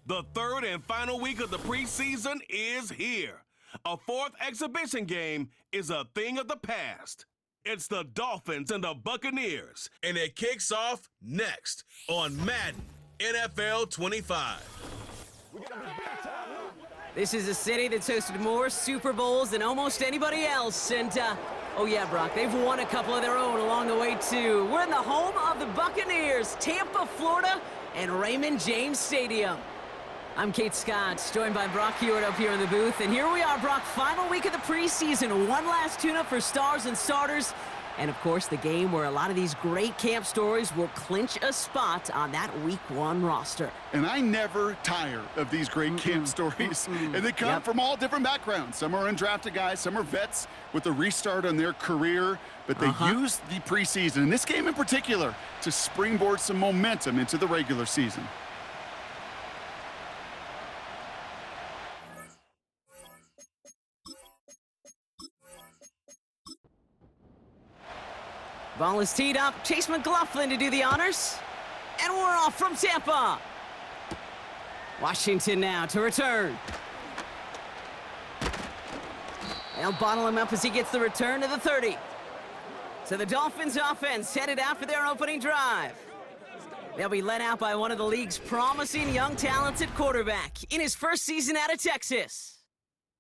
The third and final week of the preseason is here. A fourth exhibition game is a thing of the past. It's the Dolphins and the Buccaneers, and it kicks off next on Madden NFL 25. This is a city that's hosted more Super Bowls than almost anybody else. And, oh yeah, Brock, they've won a couple of their own along the way, too. We're in the home of the Buccaneers, Tampa, Florida, and Raymond James Stadium. I'm Kate Scott, joined by Brock Hewitt up here in the booth. And here we are, Brock, final week of the preseason. One last tune-up for stars and starters. And, of course, the game where a lot of these great camp stories will clinch a spot on that Week 1 roster. And I never tire of these great camp stories. And they come from all different backgrounds. Some are undrafted guys, some are vets with a restart on their career. But they use the preseason, and this game in particular, to springboard some momentum into the regular season. Ball is teed up. Chase McLaughlin to do the honors. And we're off from Tampa. Washington now to return. They'll bottle him up as he gets the return to the 30. So the Dolphins offense headed out for their opening drive. They'll be led out by one of the league's promising young talents at quarterback in his first season out of Texas.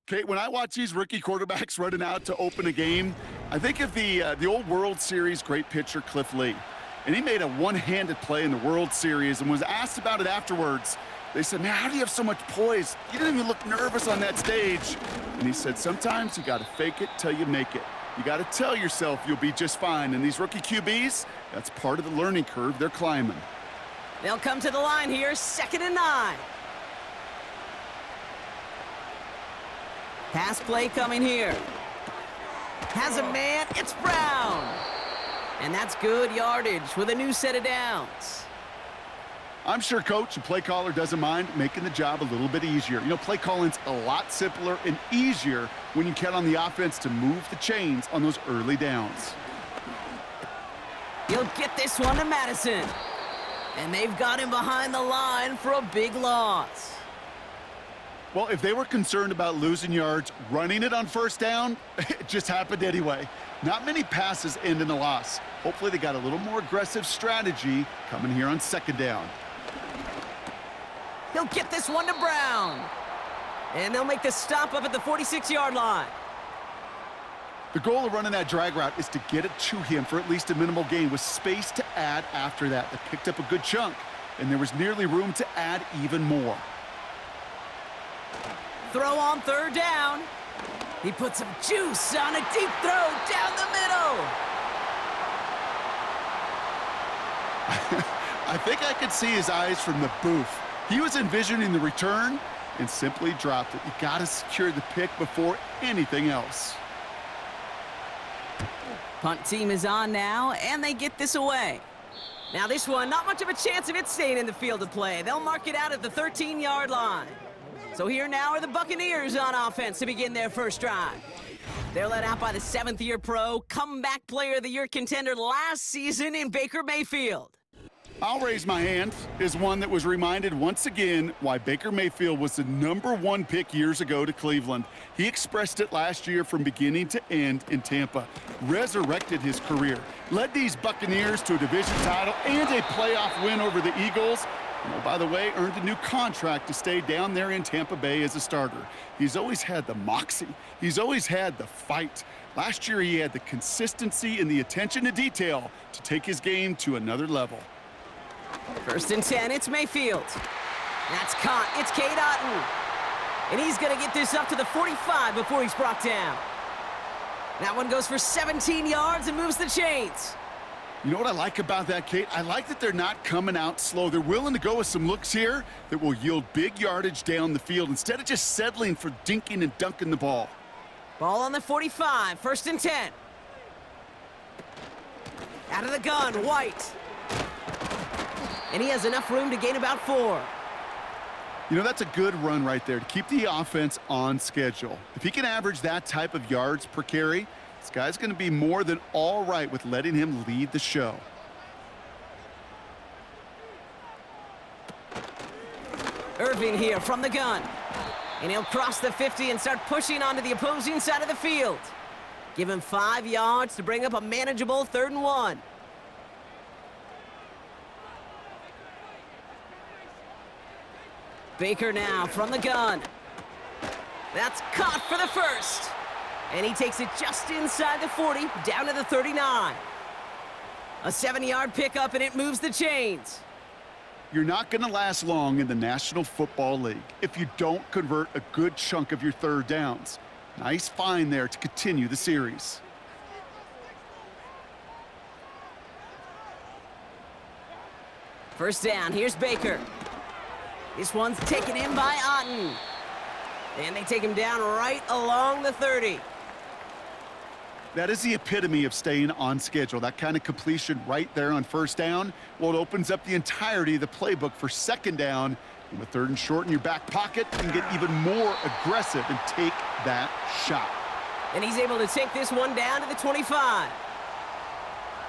Kate, when I watch these rookie quarterbacks running out to open a game, I think of the old World Series great pitcher Cliff Lee. And he made a one-handed play in the World Series and was asked about it afterwards. They said, man, how do you have so much poise? You didn't even look nervous on that stage. And he said, sometimes you got to fake it till you make it. You got to tell yourself you'll be just fine. And these rookie QBs, that's part of the learning curve they're climbing. They'll come to the line here, 2nd and 9. Pass play coming here. Has a man, it's Brown. And that's good yardage with a new set of downs. I'm sure coach and play caller doesn't mind making the job a little bit easier. You know, play calling's a lot simpler and easier when you count on the offense to move the chains on those early downs. He'll get this one to Madison. And they've got him behind the line for a big loss. Well, if they were concerned about losing yards, running it on first down, it just happened anyway. Not many passes end in a loss. Hopefully they got a little more aggressive strategy coming here on 2nd down. He'll get this one to Brown. And they'll make the stop up at the 46-yard line. The goal of running that drag route is to get it to him for at least a minimal gain with space to add after that. They picked up a good chunk, and there was nearly room to add even more. Throw on 3rd down. He puts some juice on a deep throw down the middle. I think I could see his eyes from the booth. He was envisioning the return and simply dropped it. You got to secure the pick before anything else. Punt team is on now, and they get this away. Now this one, not much of a chance of it staying in the field of play. They'll mark it out at the 13-yard line. So here now are the Buccaneers on offense to begin their first drive. They're led out by the 7th-year pro, comeback player of the year contender last season in Baker Mayfield. I'll raise my hand as one that was reminded once again why Baker Mayfield was the #1 pick years ago to Cleveland. He expressed it last year from beginning to end in Tampa, resurrected his career, led these Buccaneers to a division title and a playoff win over the Eagles. And, oh, by the way, earned a new contract to stay down there in Tampa Bay as a starter. He's always had the moxie. He's always had the fight. Last year, he had the consistency and the attention to detail to take his game to another level. 1st and 10, it's Mayfield. That's caught. It's Cade Otton. And he's going to get this up to the 45 before he's brought down. That one goes for 17 yards and moves the chains. You know what I like about that, Kate? I like that they're not coming out slow. They're willing to go with some looks here that will yield big yardage down the field instead of just settling for dinking and dunking the ball. Ball on the 45, 1st and 10. Out of the gun, White. And he has enough room to gain about 4. You know, that's a good run right there to keep the offense on schedule. If he can average that type of yards per carry, this guy's going to be more than all right with letting him lead the show. Irving here from the gun. And he'll cross the 50 and start pushing onto the opposing side of the field. Give him 5 yards to bring up a manageable 3rd and 1. Baker now from the gun. That's caught for the first. And he takes it just inside the 40, down to the 39. A 7-yard pickup, and it moves the chains. You're not going to last long in the National Football League if you don't convert a good chunk of your 3rd downs. Nice find there to continue the series. First down, here's Baker. This one's taken in by Otten. And they take him down right along the 30. That is the epitome of staying on schedule. That kind of completion right there on 1st down. Well, it opens up the entirety of the playbook for 2nd down. And with 3rd and short in your back pocket, you can get even more aggressive and take that shot. And he's able to take this one down to the 25.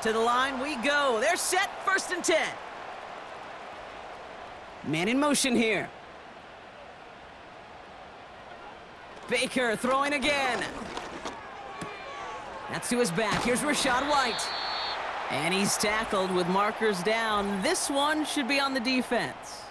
To the line we go. They're set, 1st and 10. Man in motion here. Baker throwing again. That's to his back. Here's Rachaad White. And he's tackled with markers down. This one should be on the defense.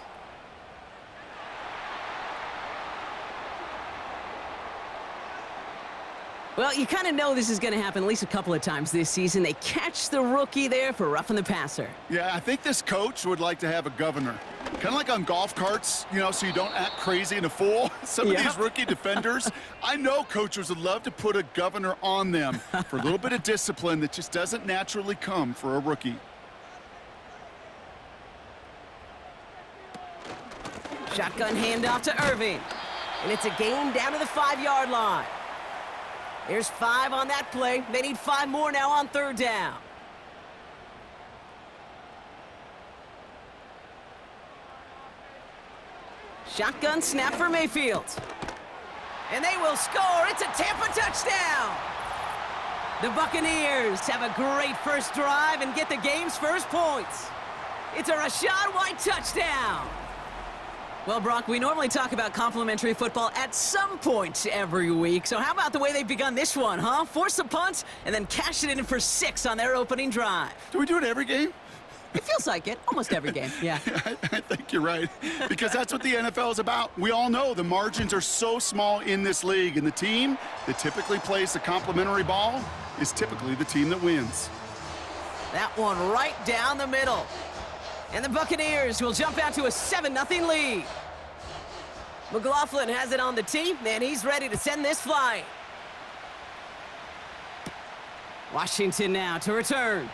Well, you kind of know this is going to happen at least a couple of times this season. They catch the rookie there for roughing the passer. Yeah, I think this coach would like to have a governor. Kind of like on golf carts, you know, so you don't act crazy and a fool. Some of these rookie defenders, I know coaches would love to put a governor on them for a little bit of discipline that just doesn't naturally come for a rookie. Shotgun handoff to Irving. And it's a gain down to the 5-yard line. There's 5 on that play. They need 5 more now on 3rd down. Shotgun snap for Mayfield. And they will score. It's a Tampa touchdown. The Buccaneers have a great first drive and get the game's first points. It's a Rachaad White touchdown. Well, Brock, we normally talk about complimentary football at some point every week. So how about the way they've begun this one, huh? Force a punt and then cash it in for 6 on their opening drive. Do we do it every game? It feels like it. Almost every game, yeah. I think you're right, because that's what the NFL is about. We all know the margins are so small in this league, and the team that typically plays the complimentary ball is typically the team that wins. That one right down the middle. And the Buccaneers will jump out to a 7-0 lead. McLaughlin has it on the tee, and he's ready to send this flying. Washington now to return.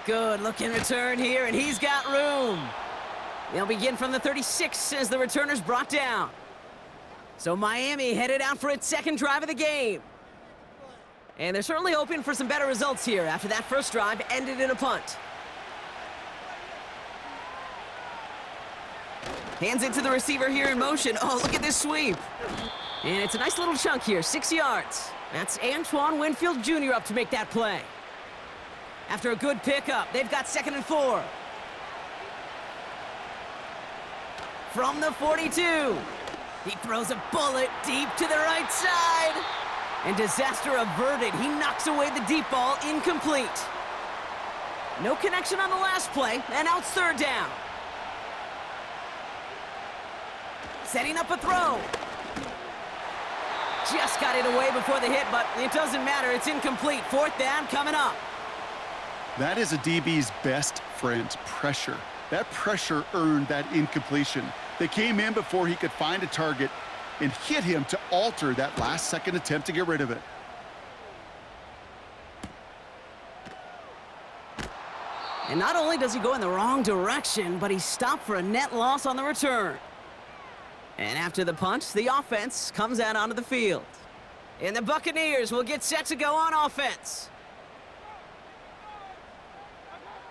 Good looking return here, and he's got room. They'll begin from the 36 as the returner's brought down. So Miami headed out for its 2nd drive of the game. And they're certainly hoping for some better results here after that first drive ended in a punt. Hands it to the receiver here in motion. Oh, look at this sweep. And it's a nice little chunk here, 6 yards. That's Antoine Winfield Jr. up to make that play. After a good pickup, they've got 2nd and 4. From the 42. He throws a bullet deep to the right side. And disaster averted. He knocks away the deep ball, incomplete. No connection on the last play, and now it's 3rd down. Setting up a throw. Just got it away before the hit, but it doesn't matter. It's incomplete. 4th down coming up. That is a DB's best friend, pressure. That pressure earned that incompletion. They came in before he could find a target and hit him to alter that last-second attempt to get rid of it. And not only does he go in the wrong direction, but he's stopped for a net loss on the return. And after the punt, the offense comes out onto the field. And the Buccaneers will get set to go on offense.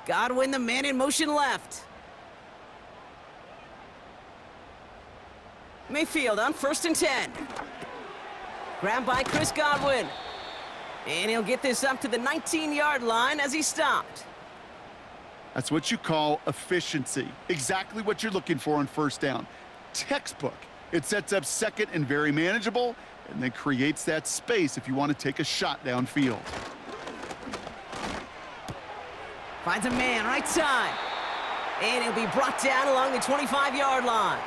Godwin, the man in motion left. Mayfield on 1st and 10. Grabbed by Chris Godwin. And he'll get this up to the 19-yard line as he stopped. That's what you call efficiency. Exactly what you're looking for on first down. Textbook. It sets up second and very manageable, and then creates that space if you want to take a shot downfield. Finds a man right side. And he'll be brought down along the 25-yard line.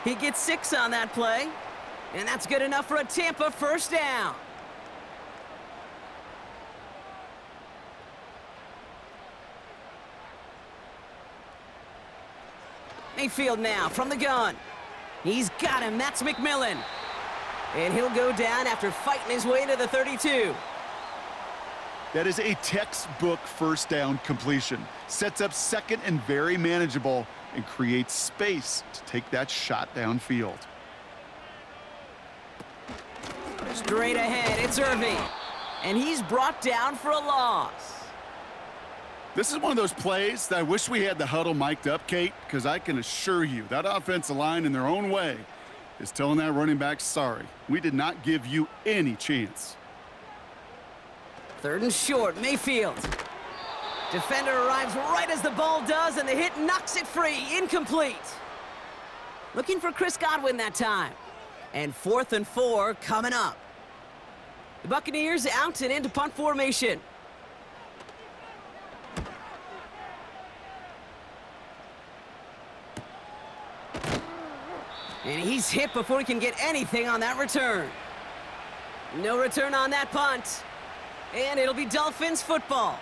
He gets 6 on that play. And that's good enough for a Tampa first down. Mayfield now from the gun. He's got him. That's McMillan. And he'll go down after fighting his way to the 32. That is a textbook first down completion. Sets up second and very manageable and creates space to take that shot downfield. Straight ahead, it's Irving. And he's brought down for a loss. This is one of those plays that I wish we had the huddle mic'd up, Kate, because I can assure you that offensive line in their own way is telling that running back, sorry, we did not give you any chance. 3rd and short, Mayfield. Defender arrives right as the ball does, and the hit knocks it free. Incomplete. Looking for Chris Godwin that time. And 4th and 4 coming up. The Buccaneers out and into punt formation. And he's hit before he can get anything on that return. No return on that punt. And it'll be Dolphins football.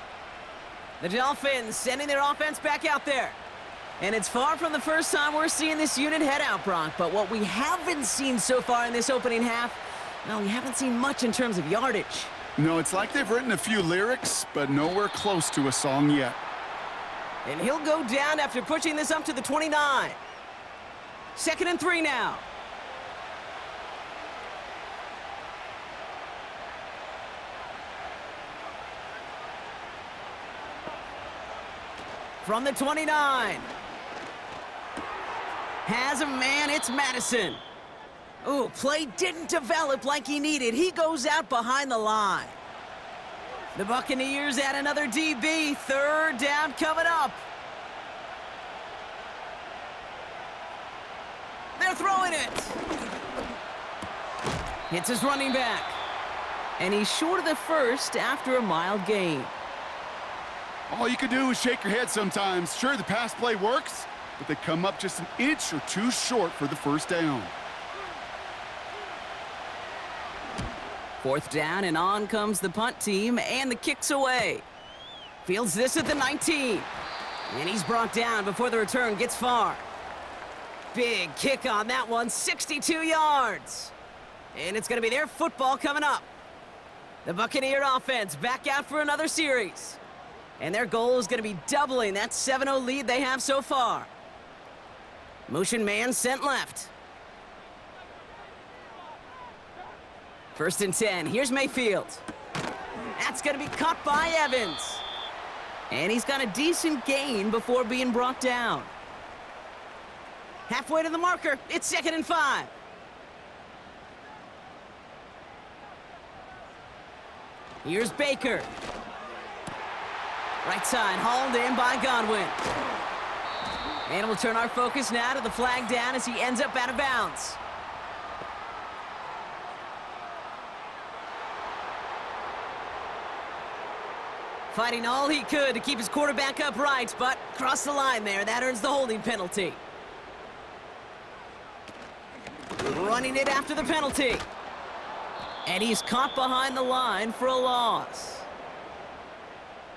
The Dolphins sending their offense back out there. And it's far from the first time we're seeing this unit head out, Bronk. But what we haven't seen so far in this opening half, well, we haven't seen much in terms of yardage. No, it's like they've written a few lyrics, but nowhere close to a song yet. And he'll go down after pushing this up to the 29. 2nd and 3 now. From the 29. Has a man, it's Madison. Ooh, play didn't develop like he needed. He goes out behind the line. The Buccaneers add another DB. 3rd down coming up. They're throwing it. Hits his running back. And he's short of the first after a mild gain. All you can do is shake your head sometimes. Sure, the pass play works, but they come up just an inch or two short for the first down. 4th down, and on comes the punt team, and the kick's away. Fields this at the 19. And he's brought down before the return gets far. Big kick on that one, 62 yards. And it's going to be their football coming up. The Buccaneer offense back out for another series. And their goal is going to be doubling that 7-0 lead they have so far. Motion man sent left. 1st and 10. Here's Mayfield. That's going to be caught by Evans. And he's got a decent gain before being brought down. Halfway to the marker. It's 2nd and 5. Here's Baker. Right side, hauled in by Godwin. And we'll turn our focus now to the flag down as he ends up out of bounds. Fighting all he could to keep his quarterback upright, but crossed the line there. That earns the holding penalty. Running it after the penalty. And he's caught behind the line for a loss.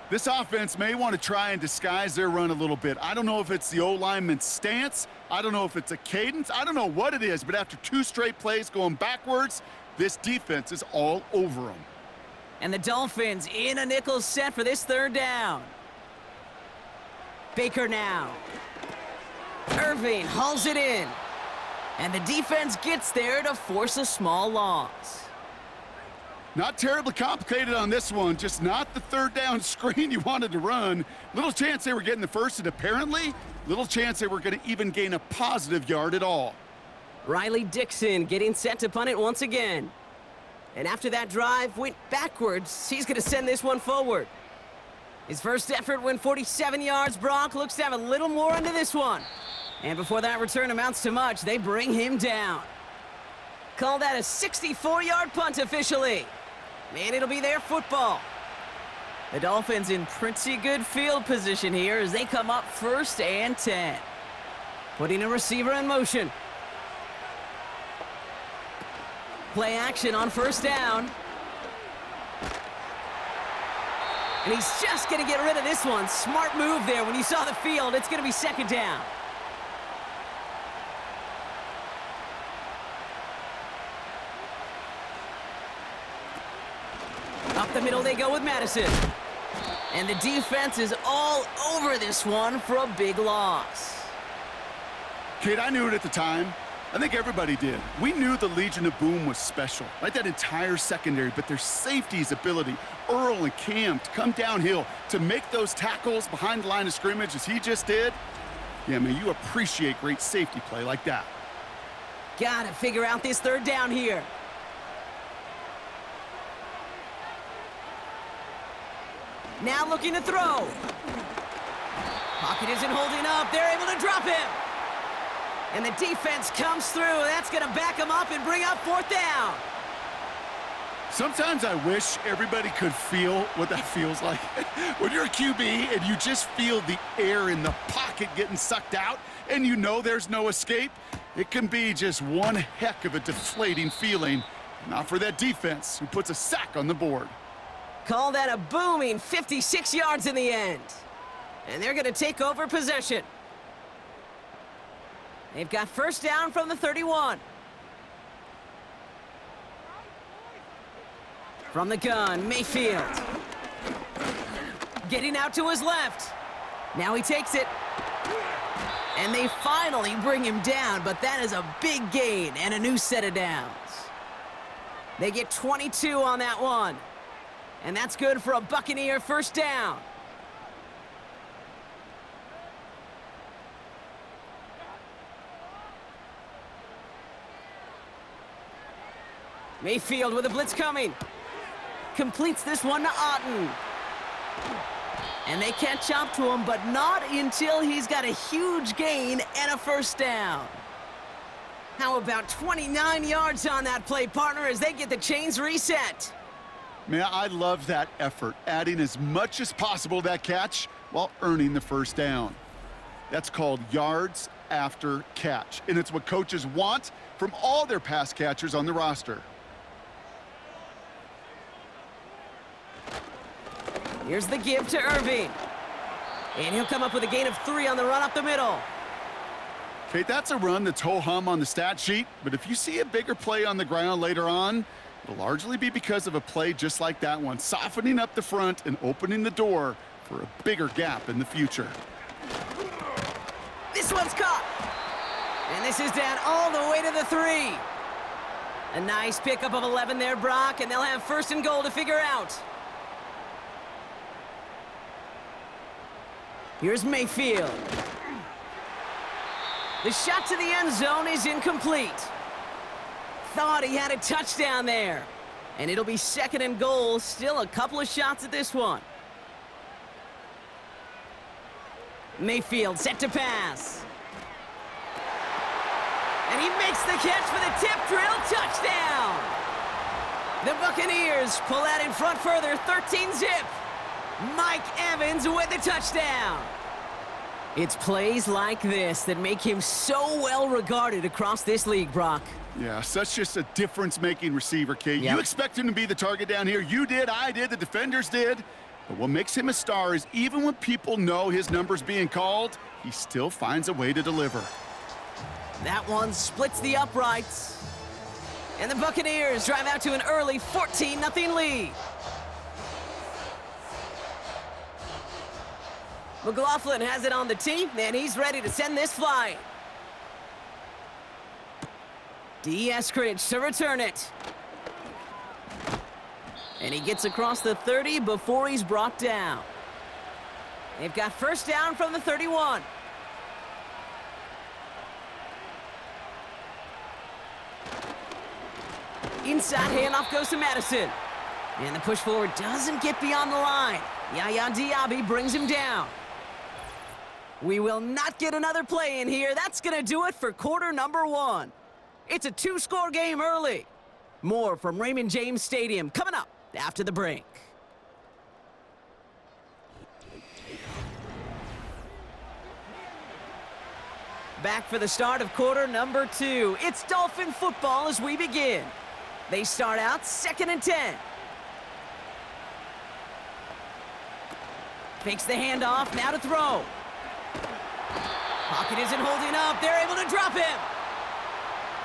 This offense may want to try and disguise their run a little bit. I don't know if it's the O-lineman's stance. I don't know if it's a cadence. I don't know what it is, but after 2 straight plays going backwards, this defense is all over them. And the Dolphins in a nickel set for this 3rd down. Baker now. Irving hauls it in. And the defense gets there to force a small loss. Not terribly complicated on this one, just not the 3rd down screen you wanted to run. Little chance they were getting the first, and apparently, little chance they were going to even gain a positive yard at all. Riley Dixon getting set to punt it once again. And after that drive went backwards, he's going to send this one forward. His first effort went 47 yards. Brock looks to have a little more into this one. And before that return amounts to much, they bring him down. Call that a 64-yard punt officially. And it'll be their football. The Dolphins in pretty good field position here as they come up 1st and 10. Putting a receiver in motion. Play action on 1st down. And he's just going to get rid of this one. Smart move there. When you saw the field, it's going to be 2nd down. Up the middle they go with Madison. And the defense is all over this one for a big loss. Kate, I knew it at the time. I think everybody did. We knew the Legion of Boom was special, right? That entire secondary, but their safety's ability, Earl and Cam, to come downhill, to make those tackles behind the line of scrimmage as he just did. Yeah, man, you appreciate great safety play like that. Gotta figure out this 3rd down here. Now looking to throw. Pocket isn't holding up. They're able to drop him. And the defense comes through. That's going to back him up and bring up 4th down. Sometimes I wish everybody could feel what that feels like. When you're a QB and you just feel the air in the pocket getting sucked out and you know there's no escape, it can be just one heck of a deflating feeling. Not for that defense who puts a sack on the board. Call that a booming 56 yards in the end. And they're going to take over possession. They've got 1st down from the 31. From the gun, Mayfield. Getting out to his left. Now he takes it. And they finally bring him down, but that is a big gain and a new set of downs. They get 22 on that one. And that's good for a Buccaneer 1st down. Mayfield with a blitz coming. Completes this one to Otten. And they catch up to him, but not until he's got a huge gain and a 1st down. How about 29 yards on that play, partner, as they get the chains reset? Man, I love that effort, adding as much as possible to that catch while earning the 1st down. That's called yards after catch, and it's what coaches want from all their pass catchers on the roster. Here's the give to Irving. And he'll come up with a gain of 3 on the run up the middle. Okay, that's a run that's ho-hum on the stat sheet, but if you see a bigger play on the ground later on, it'll largely be because of a play just like that one, softening up the front and opening the door for a bigger gap in the future. This one's caught. And this is down all the way to the 3. A nice pickup of 11 there, Brock, and they'll have 1st and goal to figure out. Here's Mayfield. The shot to the end zone is incomplete. Thought he had a touchdown there. And it'll be 2nd and goal. Still a couple of shots at this one. Mayfield set to pass. And he makes the catch for the tip drill touchdown. The Buccaneers pull out in front further, 13-zip. Mike Evans with the touchdown. It's plays like this that make him so well regarded across this league, Brock. Yeah, such just a difference-making receiver, Kate. Yep. You expect him to be the target down here. You did, I did, the defenders did. But what makes him a star is even when people know his number's being called, he still finds a way to deliver. That one splits the uprights. And the Buccaneers drive out to an early 14-0 lead. McLaughlin has it on the tee, and he's ready to send this flying. D. Eskridge to return it. And he gets across the 30 before he's brought down. They've got 1st down from the 31. Inside handoff goes to Madison. And the push forward doesn't get beyond the line. Yaya Diaby brings him down. We will not get another play in here. That's going to do it for quarter number 1. It's a 2-score game early. More from Raymond James Stadium coming up after the break. Back for the start of quarter number 2. It's Dolphin football as we begin. They start out 2nd and 10. Fakes the handoff, now to throw. Pocket isn't holding up, they're able to drop him.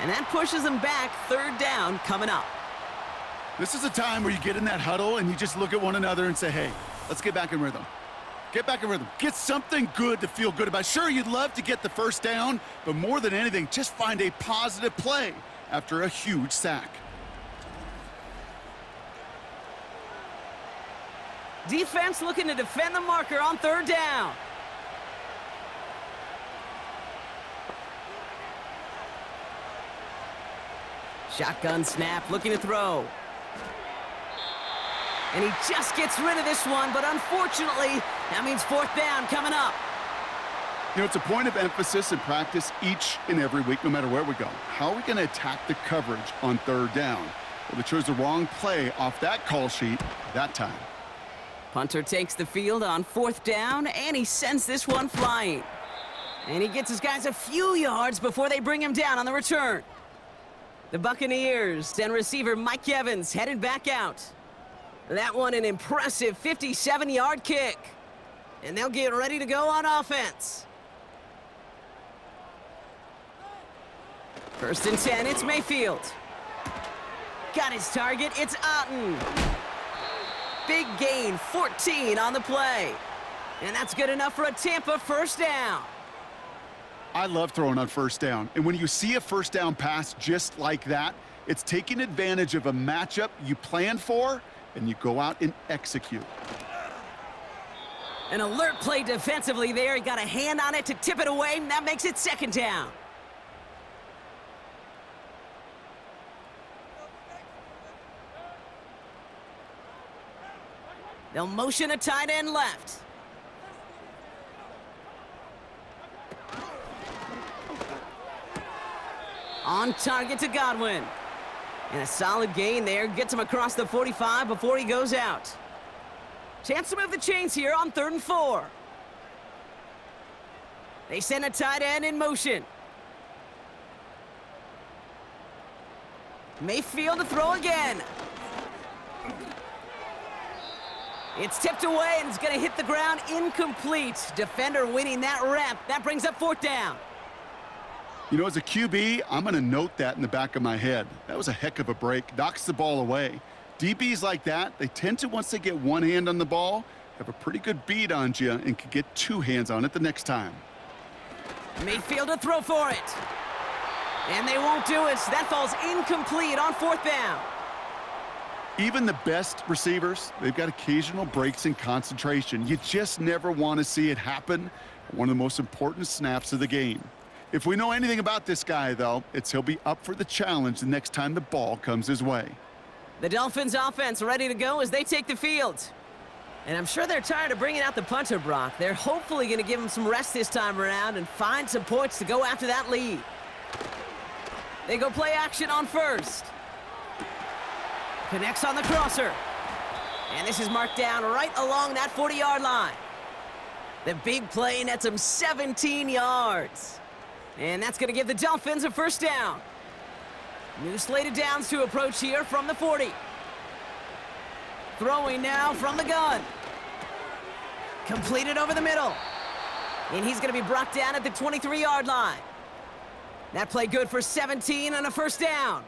And that pushes them back, 3rd down coming up. This is a time where you get in that huddle and you just look at one another and say, hey, let's get back in rhythm. Get back in rhythm. Get something good to feel good about. Sure, you'd love to get the first down, but more than anything, just find a positive play after a huge sack. Defense looking to defend the marker on 3rd down. Shotgun snap, looking to throw. And he just gets rid of this one, but unfortunately, that means 4th down coming up. You know, it's a point of emphasis in practice each and every week, no matter where we go. How are we going to attack the coverage on 3rd down? Well, they chose the wrong play off that call sheet that time. Punter takes the field on 4th down, and he sends this one flying. And he gets his guys a few yards before they bring him down on the return. The Buccaneers and receiver Mike Evans headed back out. That one an impressive 57-yard kick. And they'll get ready to go on offense. 1st and 10, it's Mayfield. Got his target, it's Otten. Big gain, 14 on the play. And that's good enough for a Tampa 1st down. I love throwing on 1st down. And when you see a 1st down pass just like that, it's taking advantage of a matchup you planned for, and you go out and execute. An alert play defensively there. He got a hand on it to tip it away, and that makes it 2nd down. They'll motion a tight end left. On target to Godwin. And a solid gain there. Gets him across the 45 before he goes out. Chance to move the chains here on 3rd and 4. They send a tight end in motion. Mayfield to throw again. It's tipped away and it's going to hit the ground incomplete. Defender winning that rep. That brings up 4th down. You know, as a QB, I'm going to note that in the back of my head. That was a heck of a break. Knocks the ball away. DBs like that, they tend to, once they get one hand on the ball, have a pretty good beat on you and can get 2 hands on it the next time. Mayfield to throw for it. And they won't do it. That falls incomplete on 4th down. Even the best receivers, they've got occasional breaks in concentration. You just never want to see it happen. One of the most important snaps of the game. If we know anything about this guy, though, it's he'll be up for the challenge the next time the ball comes his way. The Dolphins offense ready to go as they take the field. And I'm sure they're tired of bringing out the punter, Brock. They're hopefully going to give him some rest this time around and find some points to go after that lead. They go play action on 1st. Connects on the crosser. And this is marked down right along that 40-yard line. The big play nets him 17 yards. And that's going to give the Dolphins a 1st down. New slated downs to approach here from the 40. Throwing now from the gun. Completed over the middle. And he's going to be brought down at the 23-yard line. That play good for 17 and a 1st down.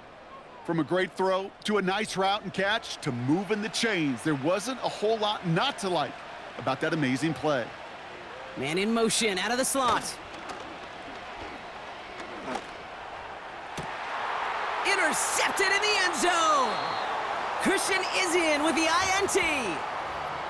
From a great throw to a nice route and catch to moving the chains, there wasn't a whole lot not to like about that amazing play. Man in motion out of the slot. Intercepted in the end zone. Christian is in with the INT.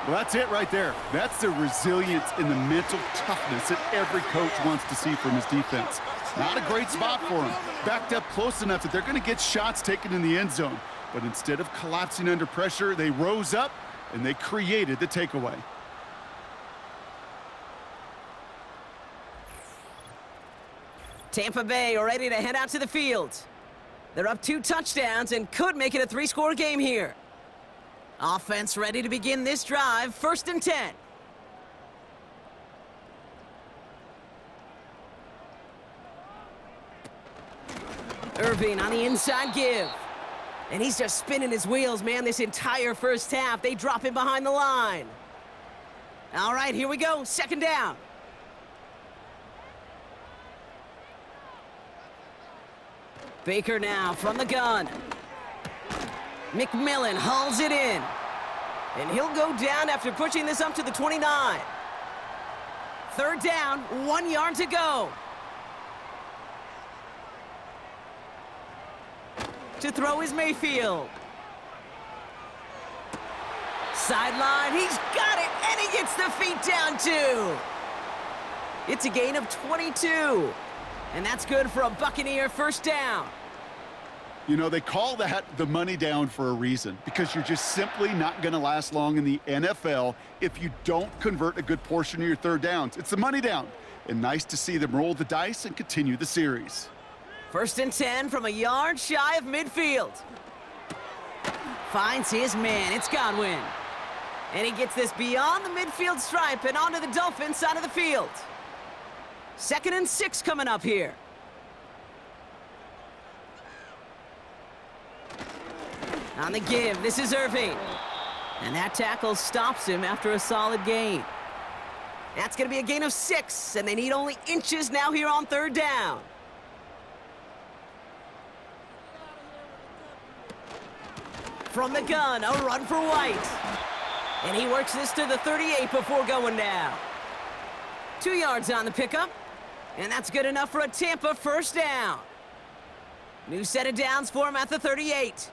Well, that's it right there. That's the resilience and the mental toughness that every coach wants to see from his defense. Not a great spot for him. Backed up close enough that they're going to get shots taken in the end zone. But instead of collapsing under pressure, they rose up and they created the takeaway. Tampa Bay are ready to head out to the field. They're up 2 touchdowns and could make it a 3-score game here. Offense ready to begin this drive, 1st and 10. Irving on the inside give. And he's just spinning his wheels, man, this entire first half. They drop him behind the line. All right, here we go, 2nd down. Baker now from the gun. McMillan hauls it in. And he'll go down after pushing this up to the 29. 3rd down, 1 yard to go. To throw is Mayfield. Sideline, he's got it, and he gets the feet down too. It's a gain of 22. And that's good for a Buccaneer 1st down. You know, they call that the money down for a reason, because you're just simply not going to last long in the NFL if you don't convert a good portion of your 3rd downs. It's the money down. And nice to see them roll the dice and continue the series. 1st and 10 from a yard shy of midfield. Finds his man, it's Godwin. And he gets this beyond the midfield stripe and onto the Dolphins side of the field. 2nd and 6 coming up here. On the give, this is Irving. And that tackle stops him after a solid gain. That's going to be a gain of 6, and they need only inches now here on 3rd down. From the gun, a run for White. And he works this to the 38 before going down. 2 yards on the pickup. And that's good enough for a Tampa 1st down. New set of downs for him at the 38.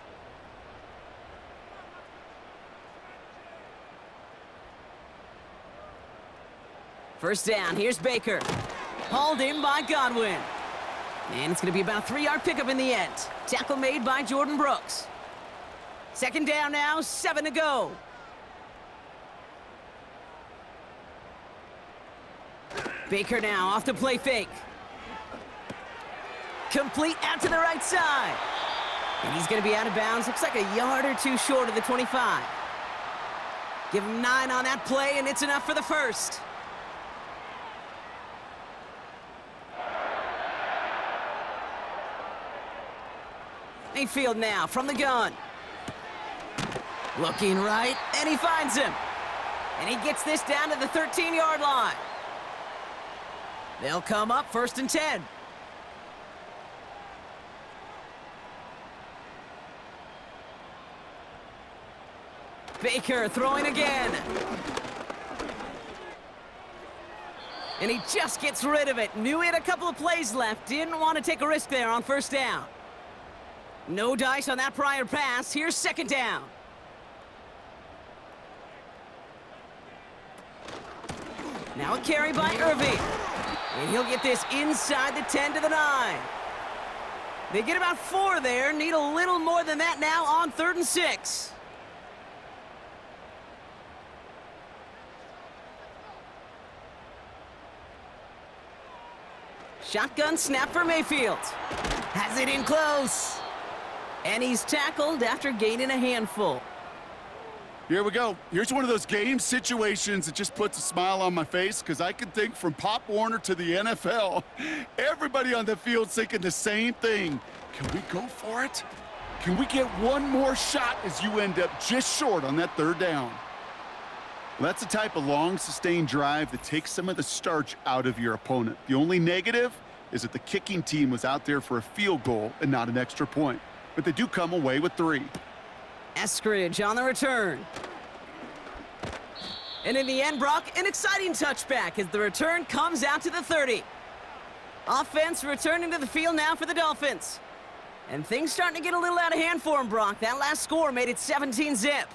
First down, here's Baker. Hauled in by Godwin. And it's going to be about a 3-yard pickup in the end. Tackle made by Jordan Brooks. 2nd down now, 7 to go. Baker now off the play fake. Complete out to the right side. And he's going to be out of bounds. Looks like a yard or 2 short of the 25. Give him 9 on that play, and it's enough for the 1st. Mayfield now from the gun. Looking right, and he finds him. And he gets this down to the 13-yard line. They'll come up 1st and 10. Baker throwing again. And he just gets rid of it. Knew he had a couple of plays left. Didn't want to take a risk there on 1st down. No dice on that prior pass. Here's 2nd down. Now a carry by Irving. And he'll get this inside the 10 to the 9. They get about 4 there. Need a little more than that now on 3rd and 6. Shotgun snap for Mayfield. Has it in close. And he's tackled after gaining a handful. Here we go. Here's one of those game situations that just puts a smile on my face, because I can think from Pop Warner to the NFL. Everybody on the field's thinking the same thing. Can we go for it? Can we get one more shot as you end up just short on that 3rd down? Well, that's the type of long, sustained drive that takes some of the starch out of your opponent. The only negative is that the kicking team was out there for a field goal and not an extra point. But they do come away with 3. Eskridge on the return. And in the end, Brock, an exciting touchback as the return comes out to the 30. Offense returning to the field now for the Dolphins. And things starting to get a little out of hand for him, Brock. That last score made it 17-zip.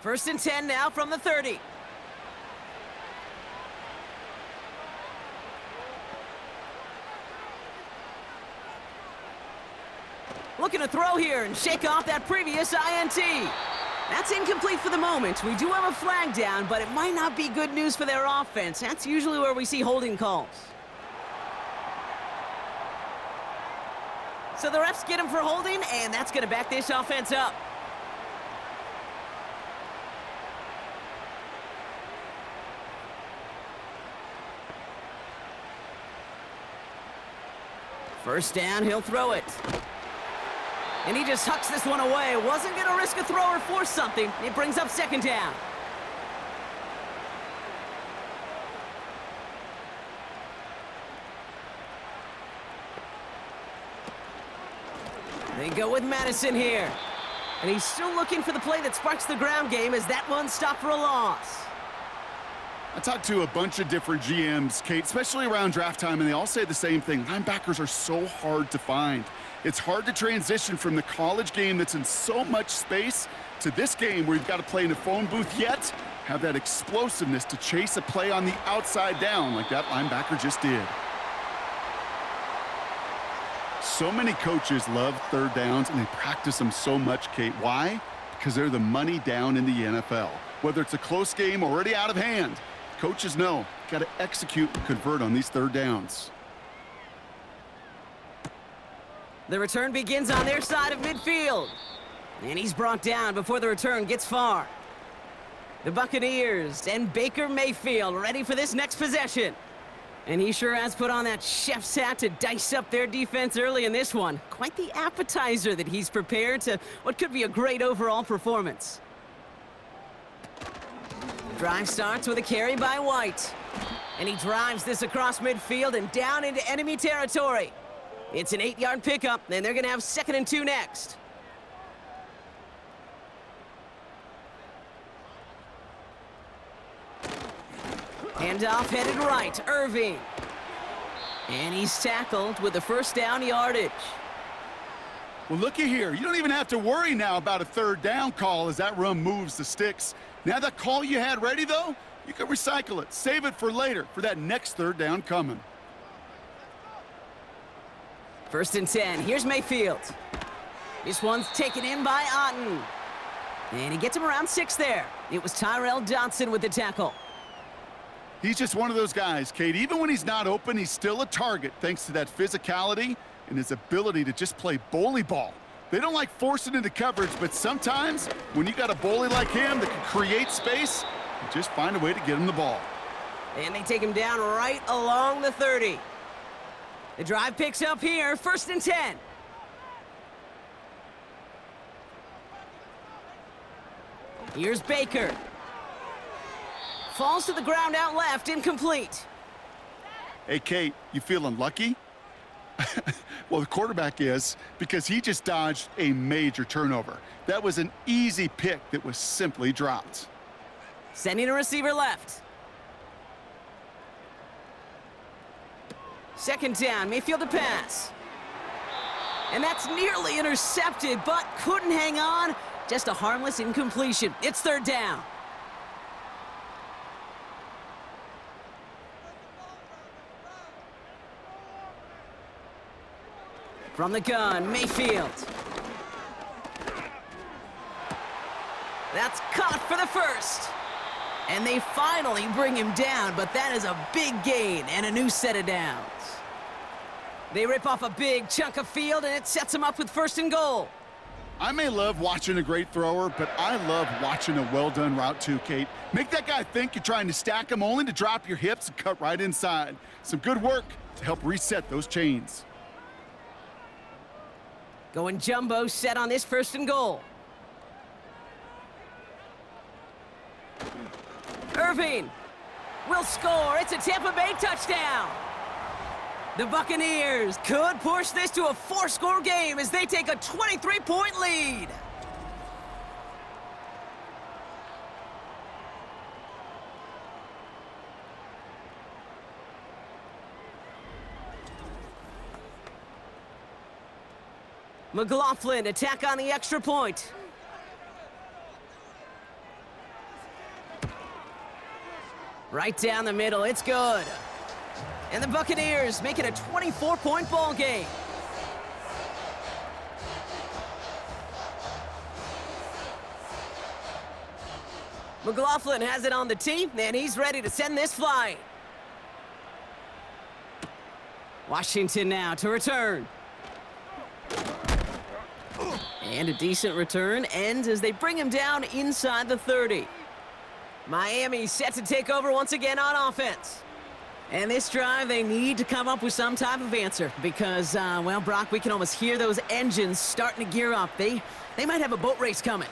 1st and 10 now from the 30. Looking to throw here and shake off that previous INT. That's incomplete for the moment. We do have a flag down, but it might not be good news for their offense. That's usually where we see holding calls. So the refs get him for holding, and that's going to back this offense up. First down, he'll throw it. And he just hucks this one away. Wasn't going to risk a throw or force something. It brings up second down. They go with Madison here. And he's still looking for the play that sparks the ground game as that one stopped for a loss. I talked to a bunch of different GMs, Kate, especially around draft time, and they all say the same thing. Linebackers are so hard to find. It's hard to transition from the college game that's in so much space to this game where you've got to play in a phone booth, yet have that explosiveness to chase a play on the outside down like that linebacker just did. So many coaches love third downs, and they practice them so much, Kate. Why? Because they're the money down in the NFL. Whether it's a close game already out of hand, coaches know, got to execute and convert on these third downs. The return begins on their side of midfield. And he's brought down before the return gets far. The Buccaneers and Baker Mayfield ready for this next possession. And he sure has put on that chef's hat to dice up their defense early in this one. Quite the appetizer that he's prepared to what could be a great overall performance. Drive starts with a carry by White. And he drives this across midfield and down into enemy territory. It's an 8-yard pickup, and they're going to have 2nd and 2 next. Handoff headed right, Irving. And he's tackled with the first down yardage. Well, looky here. You don't even have to worry now about a third down call as that run moves the sticks. Now that call you had ready, though, you can recycle it. Save it for later for that next third down coming. 1st and 10. Here's Mayfield. This one's taken in by Otten. And he gets him around 6 there. It was Tyrell Dodson with the tackle. He's just one of those guys, Kate. Even when he's not open, he's still a target thanks to that physicality and his ability to just play bully ball. They don't like forcing into coverage, but sometimes when you got a bully like him that can create space, you just find a way to get him the ball. And they take him down right along the 30. The drive picks up here, 1st and 10. Here's Baker. Falls to the ground out left, incomplete. Hey, Kate, you feeling lucky? Well, the quarterback is, because he just dodged a major turnover. That was an easy pick that was simply dropped. Sending a receiver left. 2nd down, Mayfield to pass. And that's nearly intercepted, but couldn't hang on. Just a harmless incompletion. It's 3rd down. From the gun, Mayfield. That's caught for the first. And they finally bring him down, but that is a big gain and a new set of downs. They rip off a big chunk of field, and it sets them up with 1st and goal. I may love watching a great thrower, but I love watching a well-done route too, Kate. Make that guy think you're trying to stack him only to drop your hips and cut right inside. Some good work to help reset those chains. Going jumbo set on this 1st and goal. Irving will score. It's a Tampa Bay touchdown. The Buccaneers could push this to a 4-score game as they take a 23-point lead. McLaughlin attack on the extra point. Right down the middle, it's good. And the Buccaneers make it a 24-point ball game. McLaughlin has it on the tee, and he's ready to send this flying. Washington now to return. And a decent return ends as they bring him down inside the 30. Miami set to take over once again on offense. And this drive, they need to come up with some type of answer because, well, Brock, we can almost hear those engines starting to gear up. They might have a boat race coming.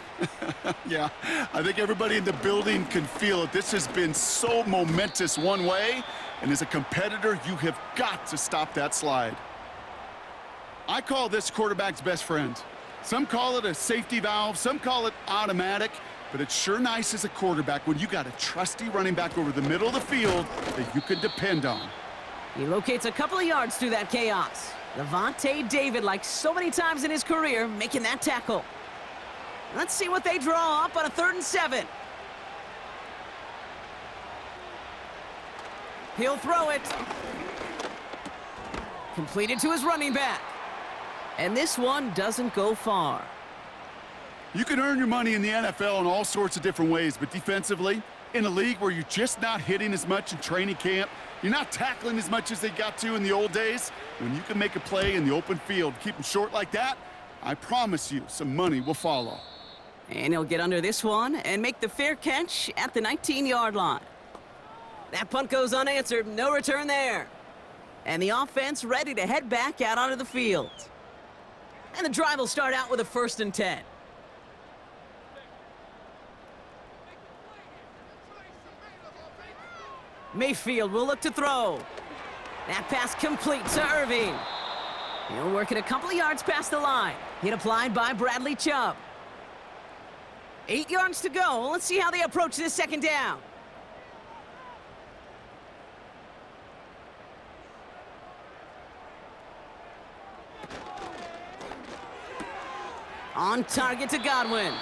Yeah, I think everybody in the building can feel it. This has been so momentous one way, and as a competitor, you have got to stop that slide. I call this quarterback's best friend. Some call it a safety valve, some call it automatic, but it's sure nice as a quarterback when you got a trusty running back over the middle of the field that you can depend on. He locates a couple of yards through that chaos. Levante David, like so many times in his career, making that tackle. Let's see what they draw up on a 3rd and 7. He'll throw it. Completed to his running back. And this one doesn't go far. You can earn your money in the NFL in all sorts of different ways, but defensively, in a league where you're just not hitting as much in training camp, you're not tackling as much as they got to in the old days, when you can make a play in the open field, keep them short like that, I promise you some money will follow. And he'll get under this one and make the fair catch at the 19-yard line. That punt goes unanswered, no return there. And the offense ready to head back out onto the field. And the drive will start out with a 1st and 10. Mayfield will look to throw. That pass complete to Irving. He'll work it a couple of yards past the line. Hit applied by Bradley Chubb. 8 yards to go. Let's see how they approach this 2nd down. On target to Godwin.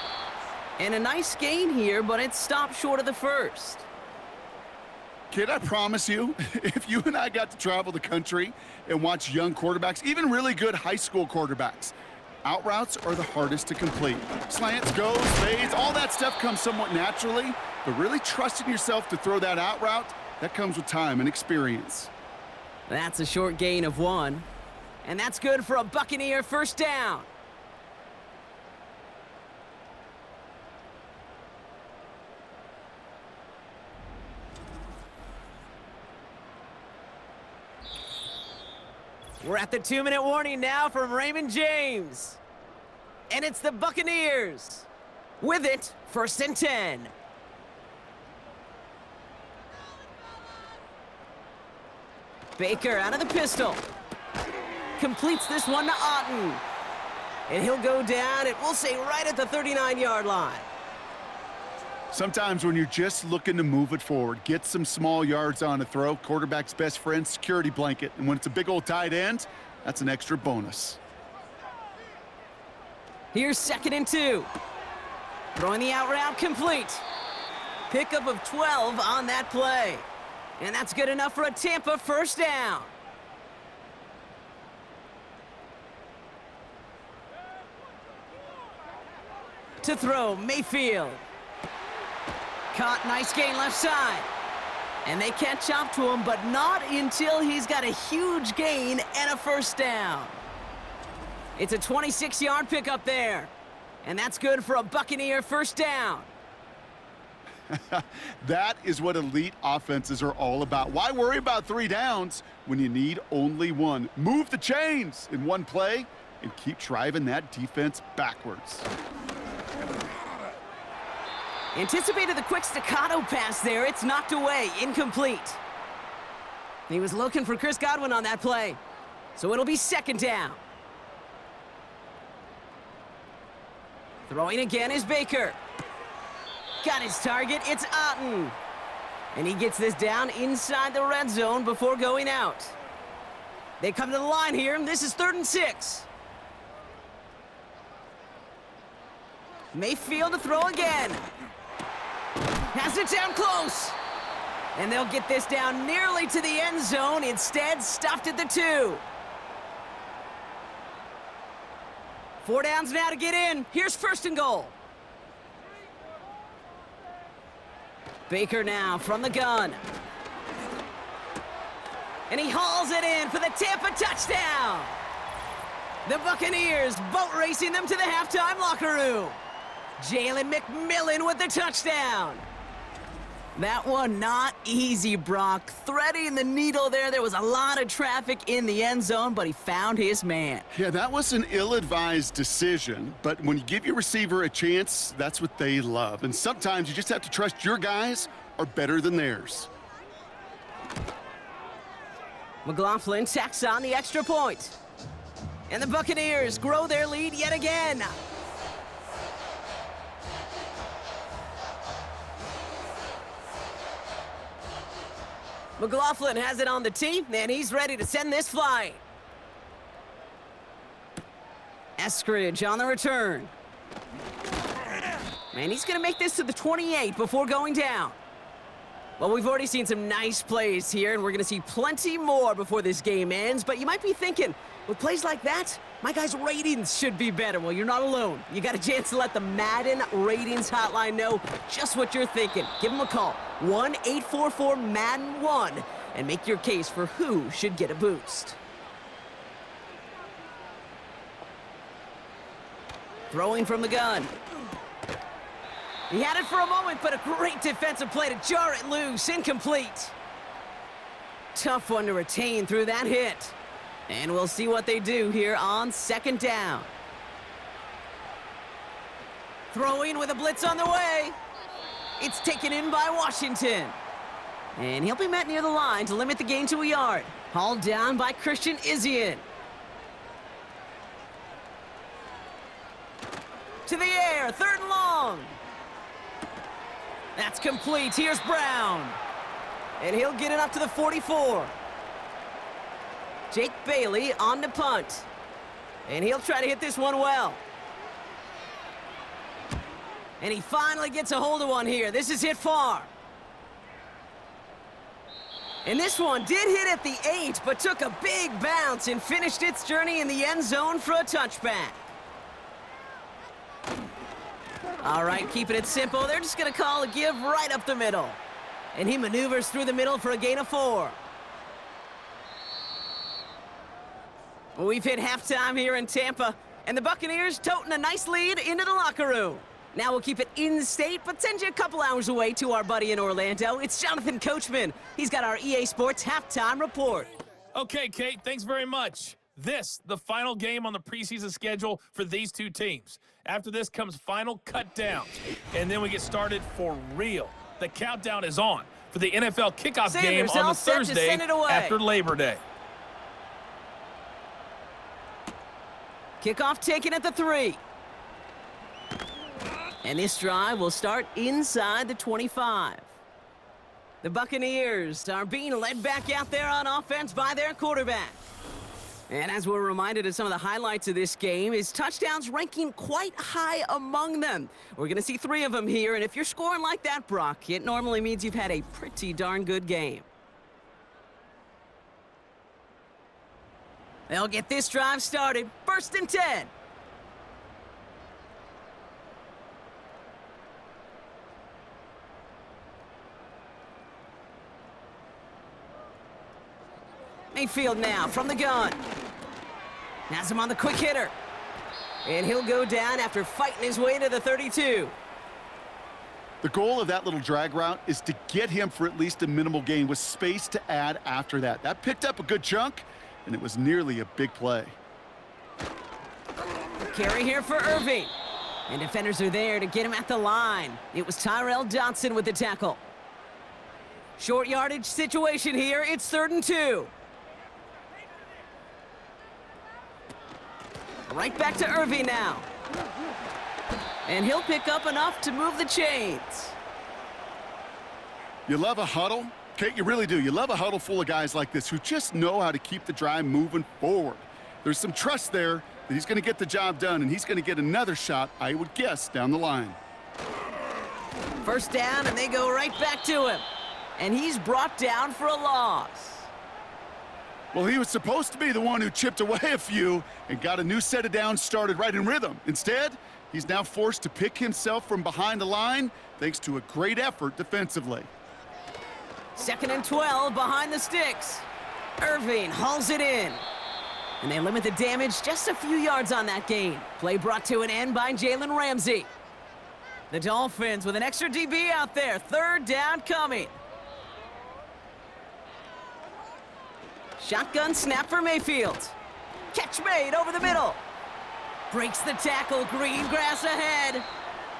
And a nice gain here, but it stopped short of the 1st. Kid, I promise you, if you and I got to travel the country and watch young quarterbacks, even really good high school quarterbacks, out routes are the hardest to complete. Slants, goes, fades, all that stuff comes somewhat naturally, but really trusting yourself to throw that out route, that comes with time and experience. That's a short gain of 1. And that's good for a Buccaneer 1st down. We're at the 2-minute warning now from Raymond James. And it's the Buccaneers. With it, 1st and 10. Baker out of the pistol. Completes this one to Otten. And he'll go down, and we'll say right at the 39-yard line. Sometimes when you're just looking to move it forward, get some small yards on a throw, quarterback's best friend, security blanket. And when it's a big old tight end, that's an extra bonus. Here's 2nd and 2. Throwing the out route complete. Pickup of 12 on that play. And that's good enough for a Tampa 1st down. To throw, Mayfield. Caught, nice gain left side. And they catch up to him, but not until he's got a huge gain and a 1st down. It's a 26-yard pickup there. And that's good for a Buccaneer 1st down. That is what elite offenses are all about. Why worry about 3 downs when you need only 1? Move the chains in one play and keep driving that defense backwards. Anticipated the quick staccato pass there. It's knocked away, incomplete. He was looking for Chris Godwin on that play. So it'll be 2nd down. Throwing again is Baker. Got his target, it's Otten. And he gets this down inside the red zone before going out. They come to the line here, and this is 3rd and 6. Mayfield to throw again. Has it down close. And they'll get this down nearly to the end zone. Instead, stuffed at the 2. 4 downs now to get in. Here's 1st and goal. Baker now from the gun. And he hauls it in for the Tampa touchdown. The Buccaneers boat racing them to the halftime locker room. Jalen McMillan with the touchdown. That one not easy, Brock. Threading the needle there. There was a lot of traffic in the end zone, but he found his man. Yeah, that was an ill-advised decision, but when you give your receiver a chance, that's what they love. And sometimes you just have to trust your guys are better than theirs. McLaughlin tacks on the extra point. And the Buccaneers grow their lead yet again. McLaughlin has it on the tee, and he's ready to send this flying. Eskridge on the return. And he's going to make this to the 28 before going down. Well, we've already seen some nice plays here, and we're going to see plenty more before this game ends. But you might be thinking, with plays like that, my guys' ratings should be better. Well, you're not alone. You got a chance to let the Madden ratings hotline know just what you're thinking. Give them a call, 1-844-MADDEN-1, and make your case for who should get a boost. Throwing from the gun. He had it for a moment, but a great defensive play to jar it loose. Incomplete. Tough one to retain through that hit. And we'll see what they do here on second down. Throwing with a blitz on the way. It's taken in by Washington. And he'll be met near the line to limit the gain to a yard. Hauled down by Christian Izien. To the air, third and long. That's complete. Here's Brown. And he'll get it up to the 44. Jake Bailey on the punt. And he'll try to hit this one well. And he finally gets a hold of one here. This is hit far. And this one did hit at the 8, but took a big bounce and finished its journey in the end zone for a touchback. All right, keeping it simple. They're just going to call a give right up the middle. And he maneuvers through the middle for a gain of 4. We've hit halftime here in Tampa, and the Buccaneers toting a nice lead into the locker room. Now we'll keep it in-state, but send you a couple hours away to our buddy in Orlando. It's Jonathan Coachman. He's got our EA Sports halftime report. Okay, Kate, thanks very much. This, the final game on the preseason schedule for these two teams. After this comes final cut downs, and then we get started for real. The countdown is on for the NFL kickoff game on the Thursday after Labor Day. Kickoff taken at the 3. And this drive will start inside the 25. The Buccaneers are being led back out there on offense by their quarterback. And as we're reminded of some of the highlights of this game, his touchdowns ranking quite high among them. We're going to see 3 of them here, and if you're scoring like that, Brock, it normally means you've had a pretty darn good game. They'll get this drive started. 1st and 10. Mayfield now from the gun. Has him on the quick hitter. And he'll go down after fighting his way to the 32. The goal of that little drag route is to get him for at least a minimal gain with space to add after that. That picked up a good chunk, and it was nearly a big play. Carry here for Irving. And defenders are there to get him at the line. It was Tyrell Dodson with the tackle. Short yardage situation here. It's 3rd and 2. Right back to Irving now. And he'll pick up enough to move the chains. You love a huddle? Kate, you really do. You love a huddle full of guys like this who just know how to keep the drive moving forward. There's some trust there that he's going to get the job done, and he's going to get another shot, I would guess, down the line. 1st down, and they go right back to him. And he's brought down for a loss. Well, he was supposed to be the one who chipped away a few and got a new set of downs started right in rhythm. Instead, he's now forced to pick himself from behind the line thanks to a great effort defensively. 2nd and 12 behind the sticks. Irving hauls it in. And they limit the damage just a few yards on that gain. Play brought to an end by Jalen Ramsey. The Dolphins with an extra DB out there. 3rd down coming. Shotgun snap for Mayfield. Catch made over the middle. Breaks the tackle, green grass ahead.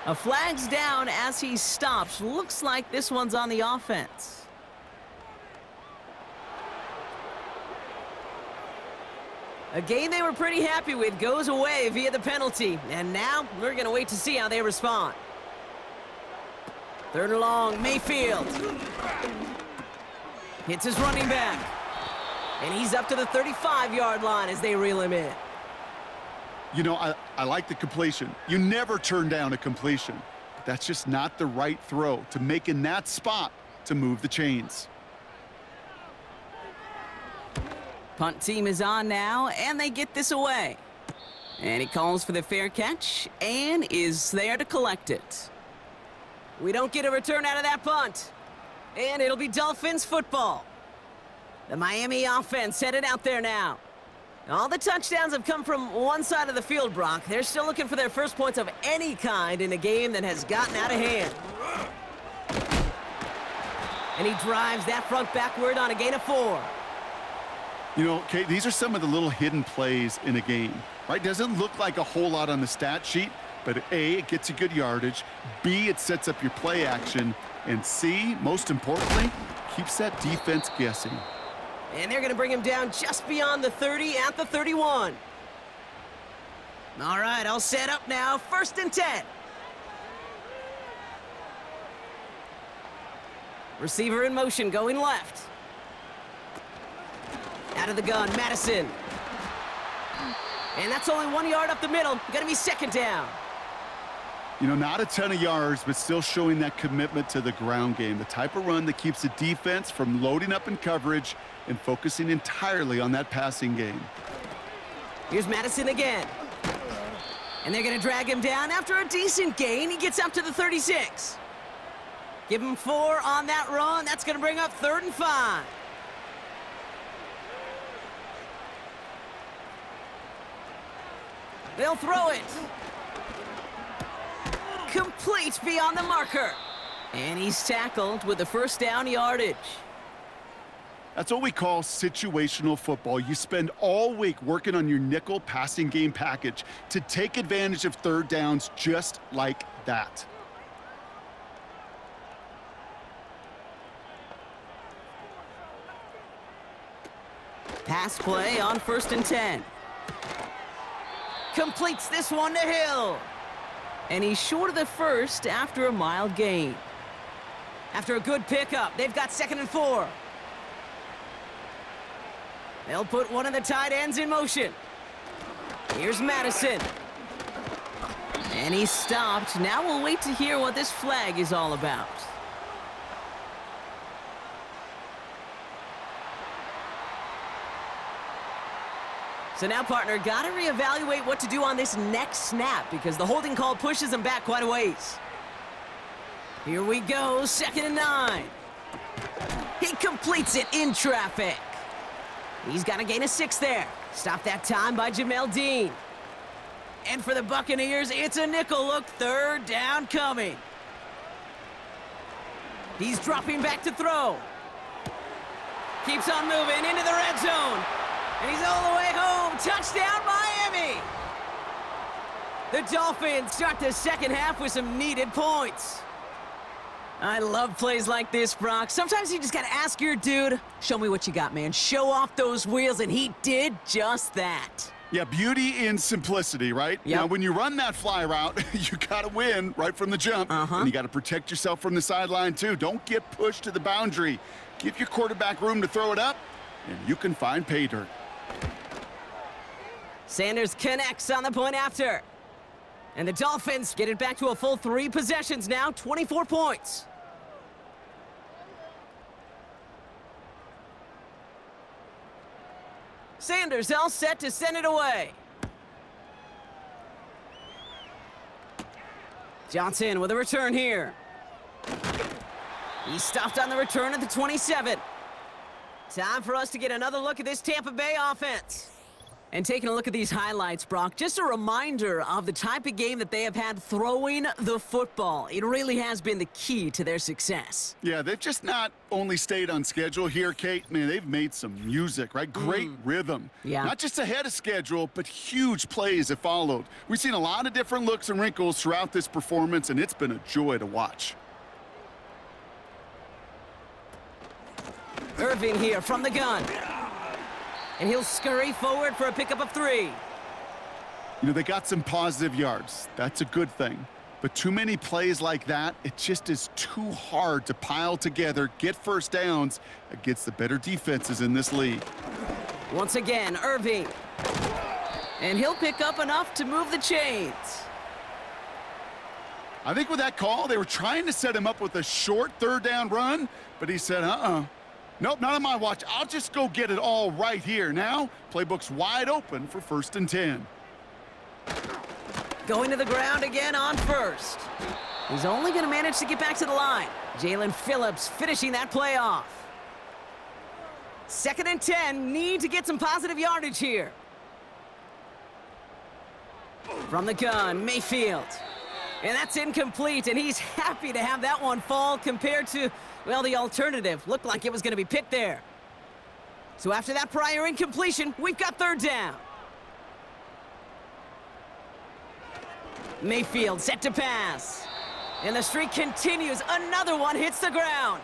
A flag's down as he stops. Looks like this one's on the offense. A game they were pretty happy with goes away via the penalty. And now we're going to wait to see how they respond. 3rd and long, Mayfield. Hits his running back. And he's up to the 35-yard line as they reel him in. You know, I like the completion. You never turn down a completion. That's just not the right throw to make in that spot to move the chains. Punt team is on now, and they get this away. And he calls for the fair catch and is there to collect it. We don't get a return out of that punt. And it'll be Dolphins football. The Miami offense headed out there now. All the touchdowns have come from one side of the field, Brock. They're still looking for their first points of any kind in a game that has gotten out of hand. And he drives that front backward on a gain of 4. You know, Kate, these are some of the little hidden plays in a game, right? Doesn't look like a whole lot on the stat sheet, but A, it gets you good yardage, B, it sets up your play action, and C, most importantly, keeps that defense guessing. And they're going to bring him down just beyond the 30 at the 31. All right, all set up now. 1st and 10. Receiver in motion, going left. Out of the gun, Madison. And that's only 1 yard up the middle. Going to be 2nd down. You know, not a ton of yards, but still showing that commitment to the ground game. The type of run that keeps the defense from loading up in coverage and focusing entirely on that passing game. Here's Madison again. And they're going to drag him down after a decent gain. He gets up to the 36. Give him 4 on that run. That's going to bring up 3rd and 5. They'll throw it. Complete beyond the marker. And he's tackled with the 1st down yardage. That's what we call situational football. You spend all week working on your nickel passing game package to take advantage of 3rd downs just like that. Pass play on 1st and 10. Completes this one to Hill. And he's short of the 1st after a mild gain. After a good pickup, they've got 2nd and 4. They'll put one of the tight ends in motion. Here's Madison. And he's stopped. Now we'll wait to hear what this flag is all about. So now, partner, got to reevaluate what to do on this next snap because the holding call pushes him back quite a ways. Here we go, 2nd and 9. He completes it in traffic. He's got a gain of 6 there. Stop that time by Jamel Dean. And for the Buccaneers, it's a nickel look. 3rd down coming. He's dropping back to throw. Keeps on moving into the red zone. And he's all the way home. Touchdown, Miami! The Dolphins start the 2nd half with some needed points. I love plays like this, Brock. Sometimes you just got to ask your dude, show me what you got, man. Show off those wheels, and he did just that. Yeah, beauty in simplicity, right? Yep. Now, when you run that fly route, you got to win right from the jump. And you got to protect yourself from the sideline, too. Don't get pushed to the boundary. Give your quarterback room to throw it up, and you can find pay dirt. Sanders connects on the point after. And the Dolphins get it back to a full 3 possessions now, 24 points. Sanders all set to send it away. Johnson with a return here. He stopped on the return at the 27. Time for us to get another look at this Tampa Bay offense. And taking a look at these highlights, Brock, just a reminder of the type of game that they have had throwing the football. It really has been the key to their success. Yeah, they've just not only stayed on schedule here, Kate. Man, they've made some music, right? Great rhythm. Yeah. Not just ahead of schedule, but huge plays have followed. We've seen a lot of different looks and wrinkles throughout this performance, and it's been a joy to watch. Irving here from the gun. And he'll scurry forward for a pickup of 3. You know, they got some positive yards. That's a good thing. But too many plays like that, it just is too hard to pile together, get first downs against the better defenses in this league. Once again, Irving. And he'll pick up enough to move the chains. I think with that call, they were trying to set him up with a short third down run, but he said, nope, not on my watch. I'll just go get it all right here. Now, playbook's wide open for 1st and 10. Going to the ground again on first. He's only going to manage to get back to the line. Jalen Phillips finishing that play off. 2nd and 10, need to get some positive yardage here. From the gun, Mayfield. And that's incomplete, and he's happy to have that one fall compared to, well, the alternative. Looked like it was going to be picked there. So after that prior incompletion, we've got 3rd down. Mayfield set to pass. And the streak continues. Another one hits the ground.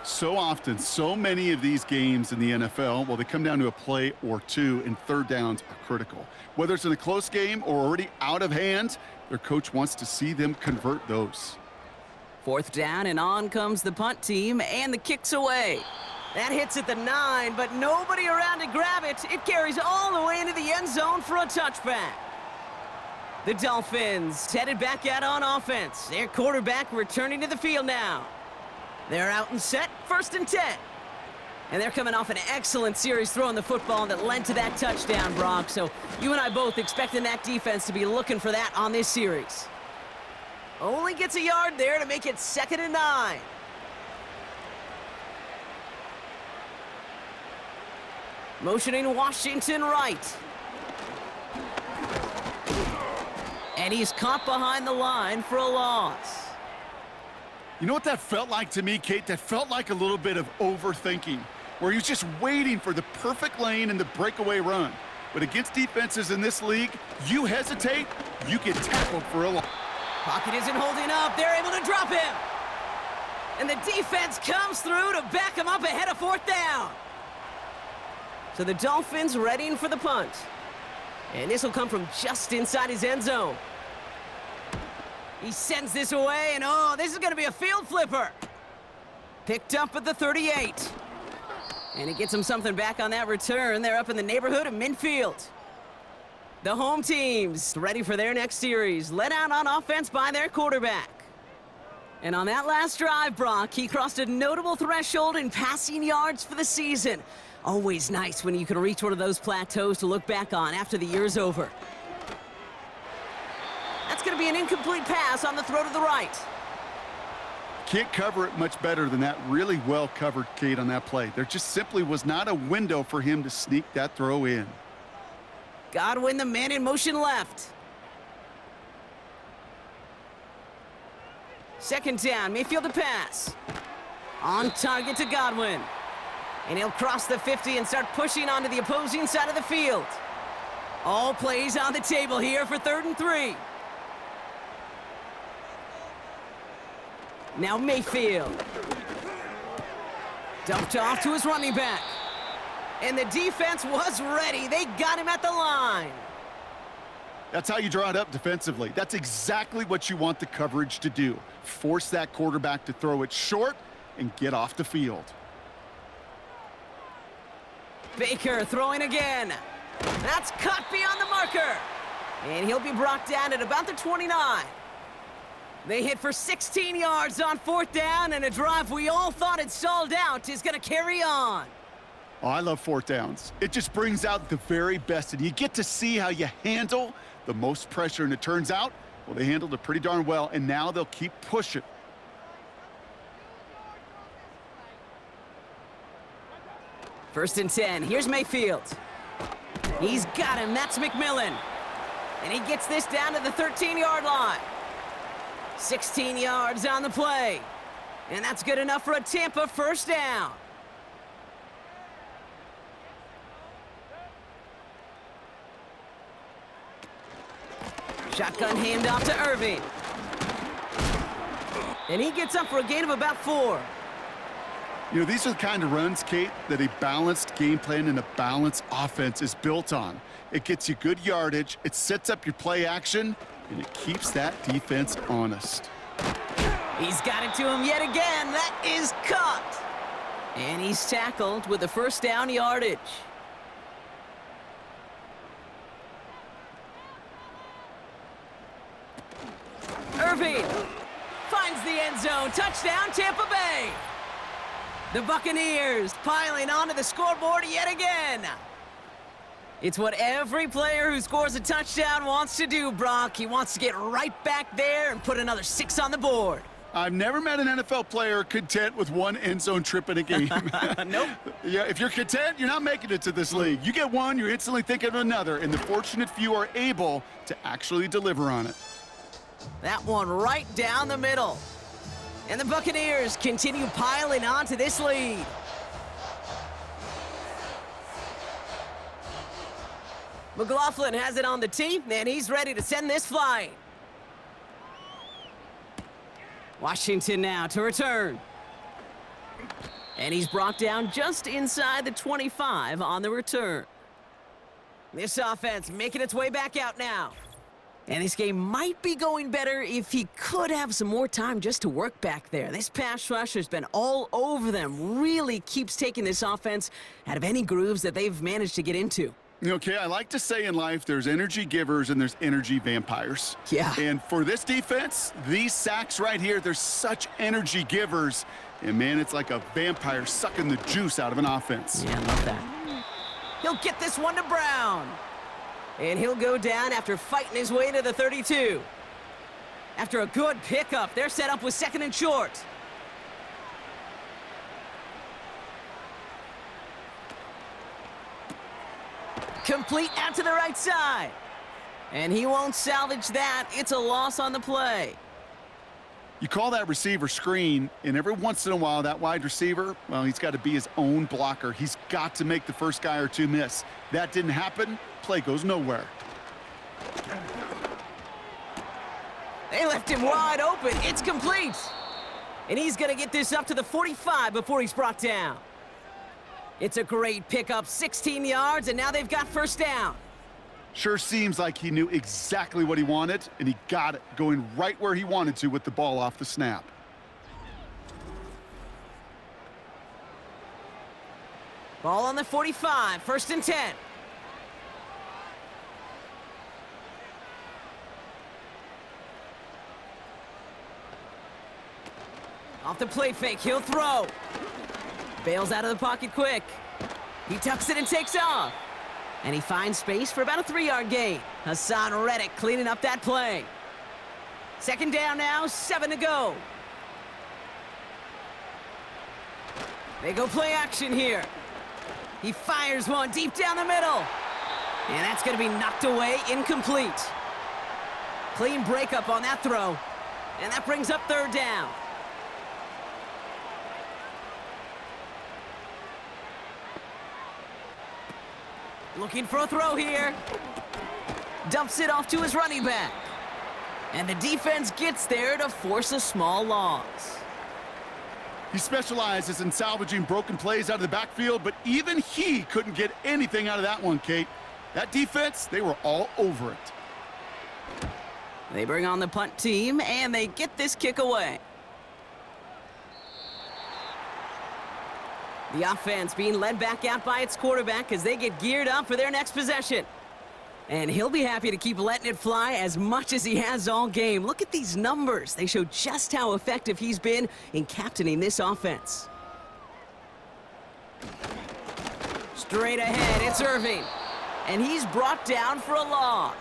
So often, so many of these games in the NFL, well, they come down to a play or two, and 3rd downs are critical. Whether it's in a close game or already out of hand, their coach wants to see them convert those. 4th down, and on comes the punt team, and the kick's away. That hits at the 9, but nobody around to grab it. It carries all the way into the end zone for a touchback. The Dolphins headed back out on offense. Their quarterback returning to the field now. They're out and set, 1st and 10. And they're coming off an excellent series throwing the football that led to that touchdown, Brock. So you and I both expecting that defense to be looking for that on this series. Only gets a yard there to make it 2nd and 9. Motioning Washington right. And he's caught behind the line for a loss. You know what that felt like to me, Kate? That felt like a little bit of overthinking, where he was just waiting for the perfect lane and the breakaway run. But against defenses in this league, you hesitate, you get tackled for a loss. Pocket isn't holding up. They're able to drop him. And the defense comes through to back him up ahead of 4th down. So the Dolphins readying for the punt. And this will come from just inside his end zone. He sends this away, and oh, this is going to be a field flipper. Picked up at the 38. And it gets him something back on that return. They're up in the neighborhood of midfield. The home teams ready for their next series, led out on offense by their quarterback. And on that last drive, Brock, he crossed a notable threshold in passing yards for the season. Always nice when you can reach one of those plateaus to look back on after the year's over. That's going to be an incomplete pass on the throw to the right. Can't cover it much better than that. Really well covered, Kate, on that play. There just simply was not a window for him to sneak that throw in. Godwin, the man in motion left. 2nd down, Mayfield to pass. On target to Godwin. And he'll cross the 50 and start pushing onto the opposing side of the field. All plays on the table here for 3rd and 3. Now Mayfield. Dumped off to his running back. And the defense was ready. They got him at the line. That's how you draw it up defensively. That's exactly what you want the coverage to do. Force that quarterback to throw it short and get off the field. Baker throwing again. That's cut beyond the marker. And he'll be brought down at about the 29. They hit for 16 yards on 4th down, and a drive we all thought had stalled out is going to carry on. Oh, I love fourth downs. It just brings out the very best, and you get to see how you handle the most pressure, and it turns out, well, they handled it pretty darn well, and now they'll keep pushing. First and 10. Here's Mayfield. He's got him. That's McMillan. And he gets this down to the 13-yard line. 16 yards on the play. And that's good enough for a Tampa first down. Shotgun handoff to Irving. And he gets up for a gain of about 4. You know, these are the kind of runs, Kate, that a balanced game plan and a balanced offense is built on. It gets you good yardage, it sets up your play action, and it keeps that defense honest. He's got it to him yet again. That is caught. And he's tackled with the first down yardage. Irving finds the end zone. Touchdown, Tampa Bay. The Buccaneers piling onto the scoreboard yet again. It's what every player who scores a touchdown wants to do, Brock. He wants to get right back there and put another 6 on the board. I've never met an NFL player content with one end zone trip in a game. Nope. Yeah, if you're content, you're not making it to this league. You get one, you're instantly thinking of another, and the fortunate few are able to actually deliver on it. That one right down the middle. And the Buccaneers continue piling onto this lead. McLaughlin has it on the tee, and he's ready to send this flying. Washington now to return. And he's brought down just inside the 25 on the return. This offense making its way back out now. And this game might be going better if he could have some more time just to work back there. This pass rush has been all over them. Really keeps taking this offense out of any grooves that they've managed to get into. Okay, I like to say in life there's energy givers and there's energy vampires. Yeah. And for this defense, these sacks right here, they're such energy givers. And, man, it's like a vampire sucking the juice out of an offense. Yeah, I love that. He'll get this one to Brown. And he'll go down after fighting his way to the 32. After a good pickup, they're set up with 2nd and short. Complete out to the right side. And he won't salvage that. It's a loss on the play. You call that receiver screen, and every once in a while, that wide receiver, well, he's got to be his own blocker. He's got to make the first guy or two miss. That didn't happen. Play goes nowhere. They left him wide open. It's complete. And he's going to get this up to the 45 before he's brought down. It's a great pickup, 16 yards, and now they've got first down. Sure seems like he knew exactly what he wanted, and he got it, going right where he wanted to with the ball off the snap. Ball on the 45, 1st and 10. Off the play fake, he'll throw. Bails out of the pocket quick. He tucks it and takes off. And he finds space for about a 3-yard gain. Hassan Reddick cleaning up that play. 2nd down now, 7 to go. They go play action here. He fires one deep down the middle. And that's going to be knocked away, incomplete. Clean breakup on that throw. And that brings up 3rd down. Looking for a throw here. Dumps it off to his running back. And the defense gets there to force a small loss. He specializes in salvaging broken plays out of the backfield, but even he couldn't get anything out of that one, Kate. That defense, they were all over it. They bring on the punt team, and they get this kick away. The offense being led back out by its quarterback as they get geared up for their next possession. And he'll be happy to keep letting it fly as much as he has all game. Look at these numbers. They show just how effective he's been in captaining this offense. Straight ahead, it's Irving. And he's brought down for a loss.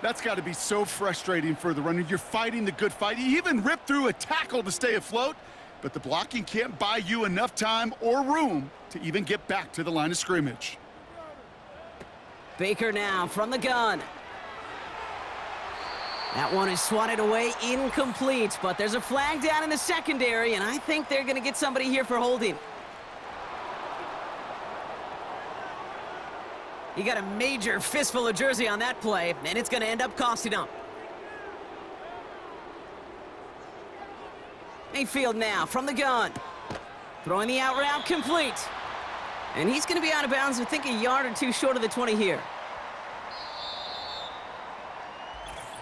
That's got to be so frustrating for the runner. You're fighting the good fight. You even ripped through a tackle to stay afloat, but the blocking can't buy you enough time or room to even get back to the line of scrimmage. Baker now from the gun. That one is swatted away, incomplete, but there's a flag down in the secondary, and I think they're going to get somebody here for holding. He got a major fistful of jersey on that play, and it's going to end up costing him. Mayfield now from the gun. Throwing the out route complete. And he's going to be out of bounds, I think a yard or two short of the 20 here.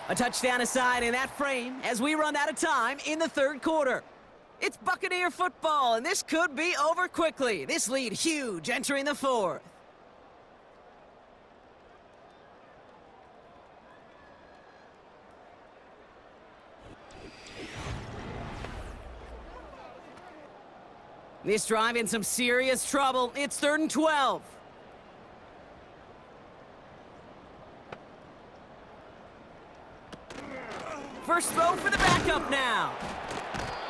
A touchdown aside in that frame as we run out of time in the third quarter. It's Buccaneer football, and this could be over quickly. This lead huge entering the fourth. This drive in some serious trouble. It's 3rd and 12. First throw for the backup now.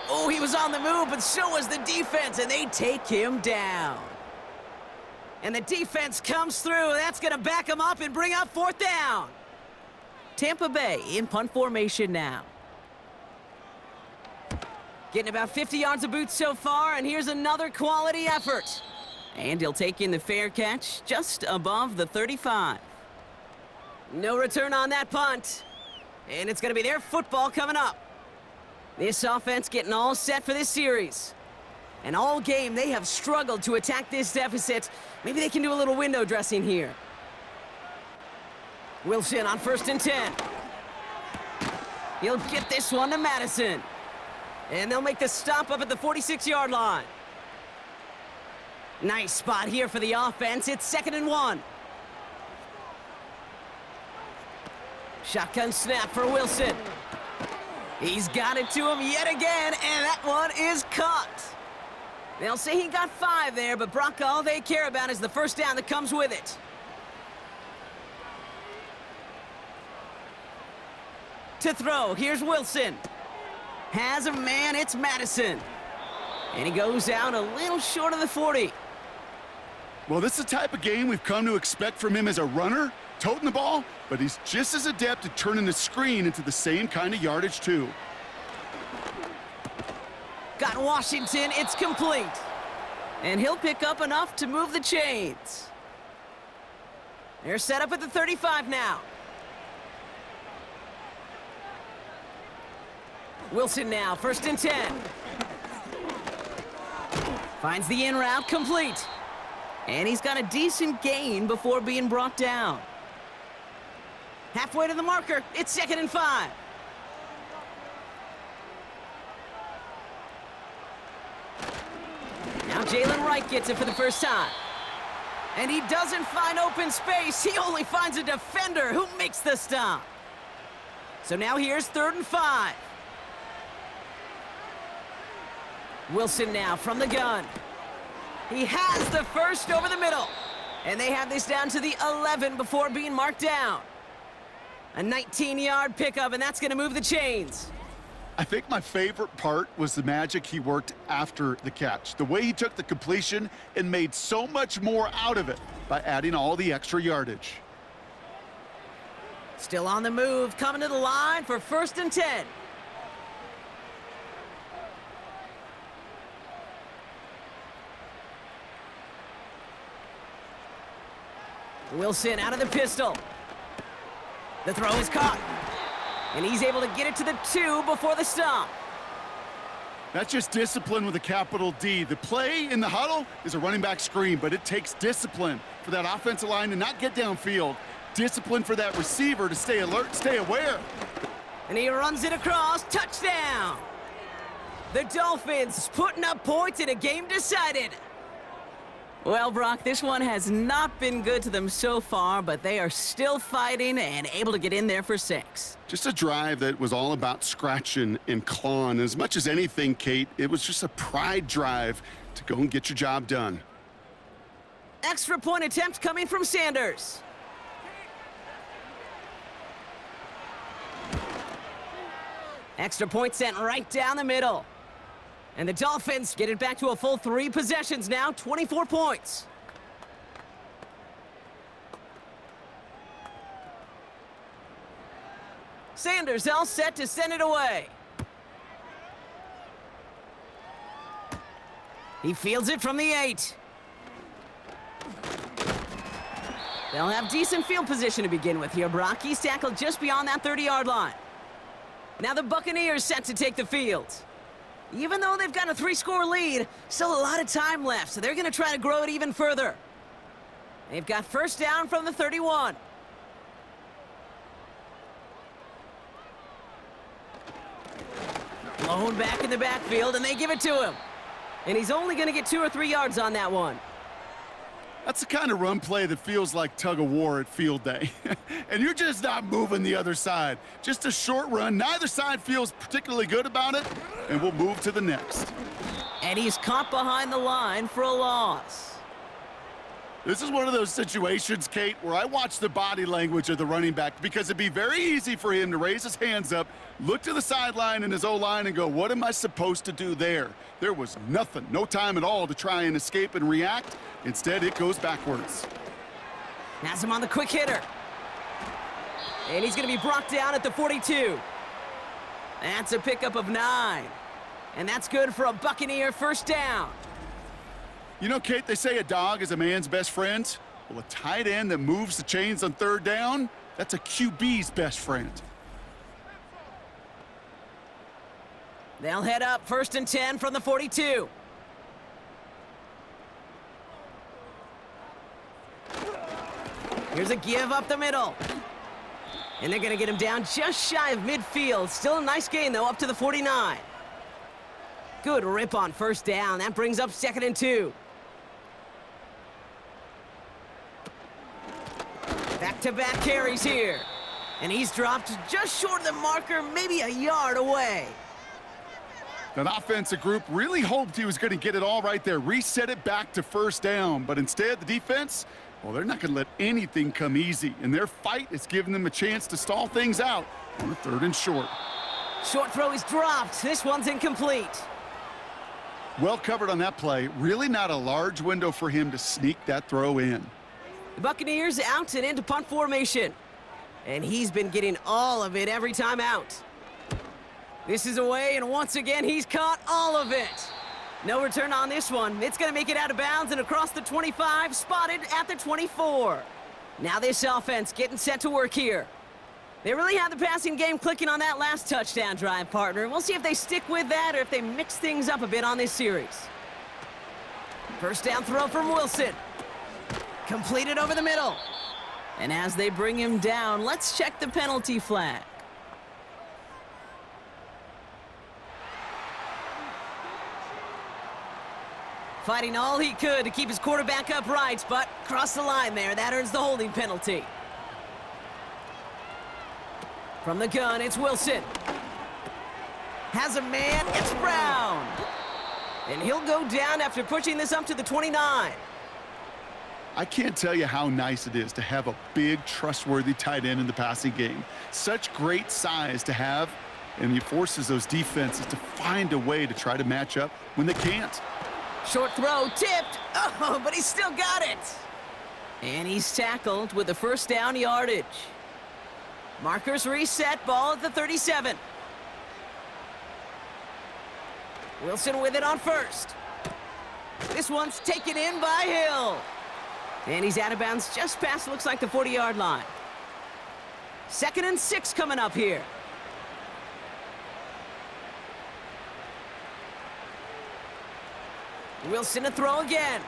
Oh, he was on the move, but so was the defense, and they take him down. And the defense comes through. That's going to back him up and bring up 4th down. Tampa Bay in punt formation now. Getting about 50 yards of boots so far, and here's another quality effort. And he'll take in the fair catch just above the 35. No return on that punt. And it's going to be their football coming up. This offense getting all set for this series. And all game, they have struggled to attack this deficit. Maybe they can do a little window dressing here. Wilson on 1st and 10. He'll get this one to Madison. And they'll make the stop up at the 46-yard line. Nice spot here for the offense. It's 2nd and 1. Shotgun snap for Wilson. He's got it to him yet again, and that one is caught. They'll say he got 5 there, but Brock, all they care about is the first down that comes with it. To throw, here's Wilson. Has a man, it's Madison. And he goes out a little short of the 40. Well, this is the type of game we've come to expect from him as a runner, toting the ball, but he's just as adept at turning the screen into the same kind of yardage, too. Got Washington, it's complete. And he'll pick up enough to move the chains. They're set up at the 35 now. Wilson now, 1st and 10. Finds the in route complete. And he's got a decent gain before being brought down. Halfway to the marker, it's 2nd and 5. Now Jalen Wright gets it for the first time. And he doesn't find open space. He only finds a defender who makes the stop. So now here's 3rd and 5. Wilson now from the gun. He has the first over the middle. And they have this down to the 11 before being marked down. A 19-yard pickup, and that's going to move the chains. I think my favorite part was the magic he worked after the catch. The way he took the completion and made so much more out of it by adding all the extra yardage. Still on the move, coming to the line for 1st and 10. Wilson out of the pistol. The throw is caught. And he's able to get it to the 2 before the stop. That's just discipline with a capital D. The play in the huddle is a running back screen, but it takes discipline for that offensive line to not get downfield. Discipline for that receiver to stay alert, stay aware. And he runs it across. Touchdown! The Dolphins putting up points in a game decided. Well, Brock, this one has not been good to them so far, but they are still fighting and able to get in there for 6. Just a drive that was all about scratching and clawing. As much as anything, Kate, it was just a pride drive to go and get your job done. Extra point attempt coming from Sanders. Extra point sent right down the middle. And the Dolphins get it back to a full 3 possessions now, 24 points. Sanders all set to send it away. He fields it from the 8. They'll have decent field position to begin with here, Brock. He's tackled just beyond that 30-yard line. Now the Buccaneers set to take the field. Even though they've got a 3-score lead, still a lot of time left, so they're going to try to grow it even further. They've got first down from the 31. Blown back in the backfield, and they give it to him. And he's only going to get 2 or 3 yards on that one. That's the kind of run play that feels like tug-of-war at field day. And you're just not moving the other side. Just a short run. Neither side feels particularly good about it, and we'll move to the next. And he's caught behind the line for a loss. This is one of those situations, Kate, where I watch the body language of the running back because it'd be very easy for him to raise his hands up, look to the sideline in his O-line and go, what am I supposed to do there? There was nothing, no time at all to try and escape and react. Instead, it goes backwards. Has him on the quick hitter. And he's going to be brought down at the 42. That's a pickup of 9. And that's good for a Buccaneer first down. You know, Kate, they say a dog is a man's best friend. Well, a tight end that moves the chains on third down, that's a QB's best friend. They'll head up first and 10 from the 42. Here's a give up the middle. And they're going to get him down just shy of midfield. Still a nice gain, though, up to the 49. Good rip on first down. That brings up second and 2. Back-to-back carries here. And he's dropped just short of the marker, maybe a yard away. That offensive group really hoped he was going to get it all right there, reset it back to first down. But instead, the defense, well, they're not going to let anything come easy. And their fight is giving them a chance to stall things out on the 3rd and short. Short throw is dropped. This one's incomplete. Well covered on that play. Really not a large window for him to sneak that throw in. The Buccaneers out and into punt formation. And he's been getting all of it every time out. This is away, and once again, he's caught all of it. No return on this one. It's going to make it out of bounds and across the 25, spotted at the 24. Now this offense getting set to work here. They really had the passing game clicking on that last touchdown drive, partner. We'll see if they stick with that or if they mix things up a bit on this series. First down throw from Wilson. Completed over the middle. And as they bring him down, let's check the penalty flag. Fighting all he could to keep his quarterback upright, but crossed the line there. That earns the holding penalty. From the gun, it's Wilson. Has a man, it's Brown. And he'll go down after pushing this up to the 29. I can't tell you how nice it is to have a big, trustworthy tight end in the passing game. Such great size to have, and he forces those defenses to find a way to try to match up when they can't. Short throw, tipped. Oh, but he's still got it. And he's tackled with the first down yardage. Markers reset, ball at the 37. Wilson with it on first. This one's taken in by Hill. And he's out of bounds just past, looks like, the 40-yard line. 2nd and 6 coming up here. Wilson to throw again.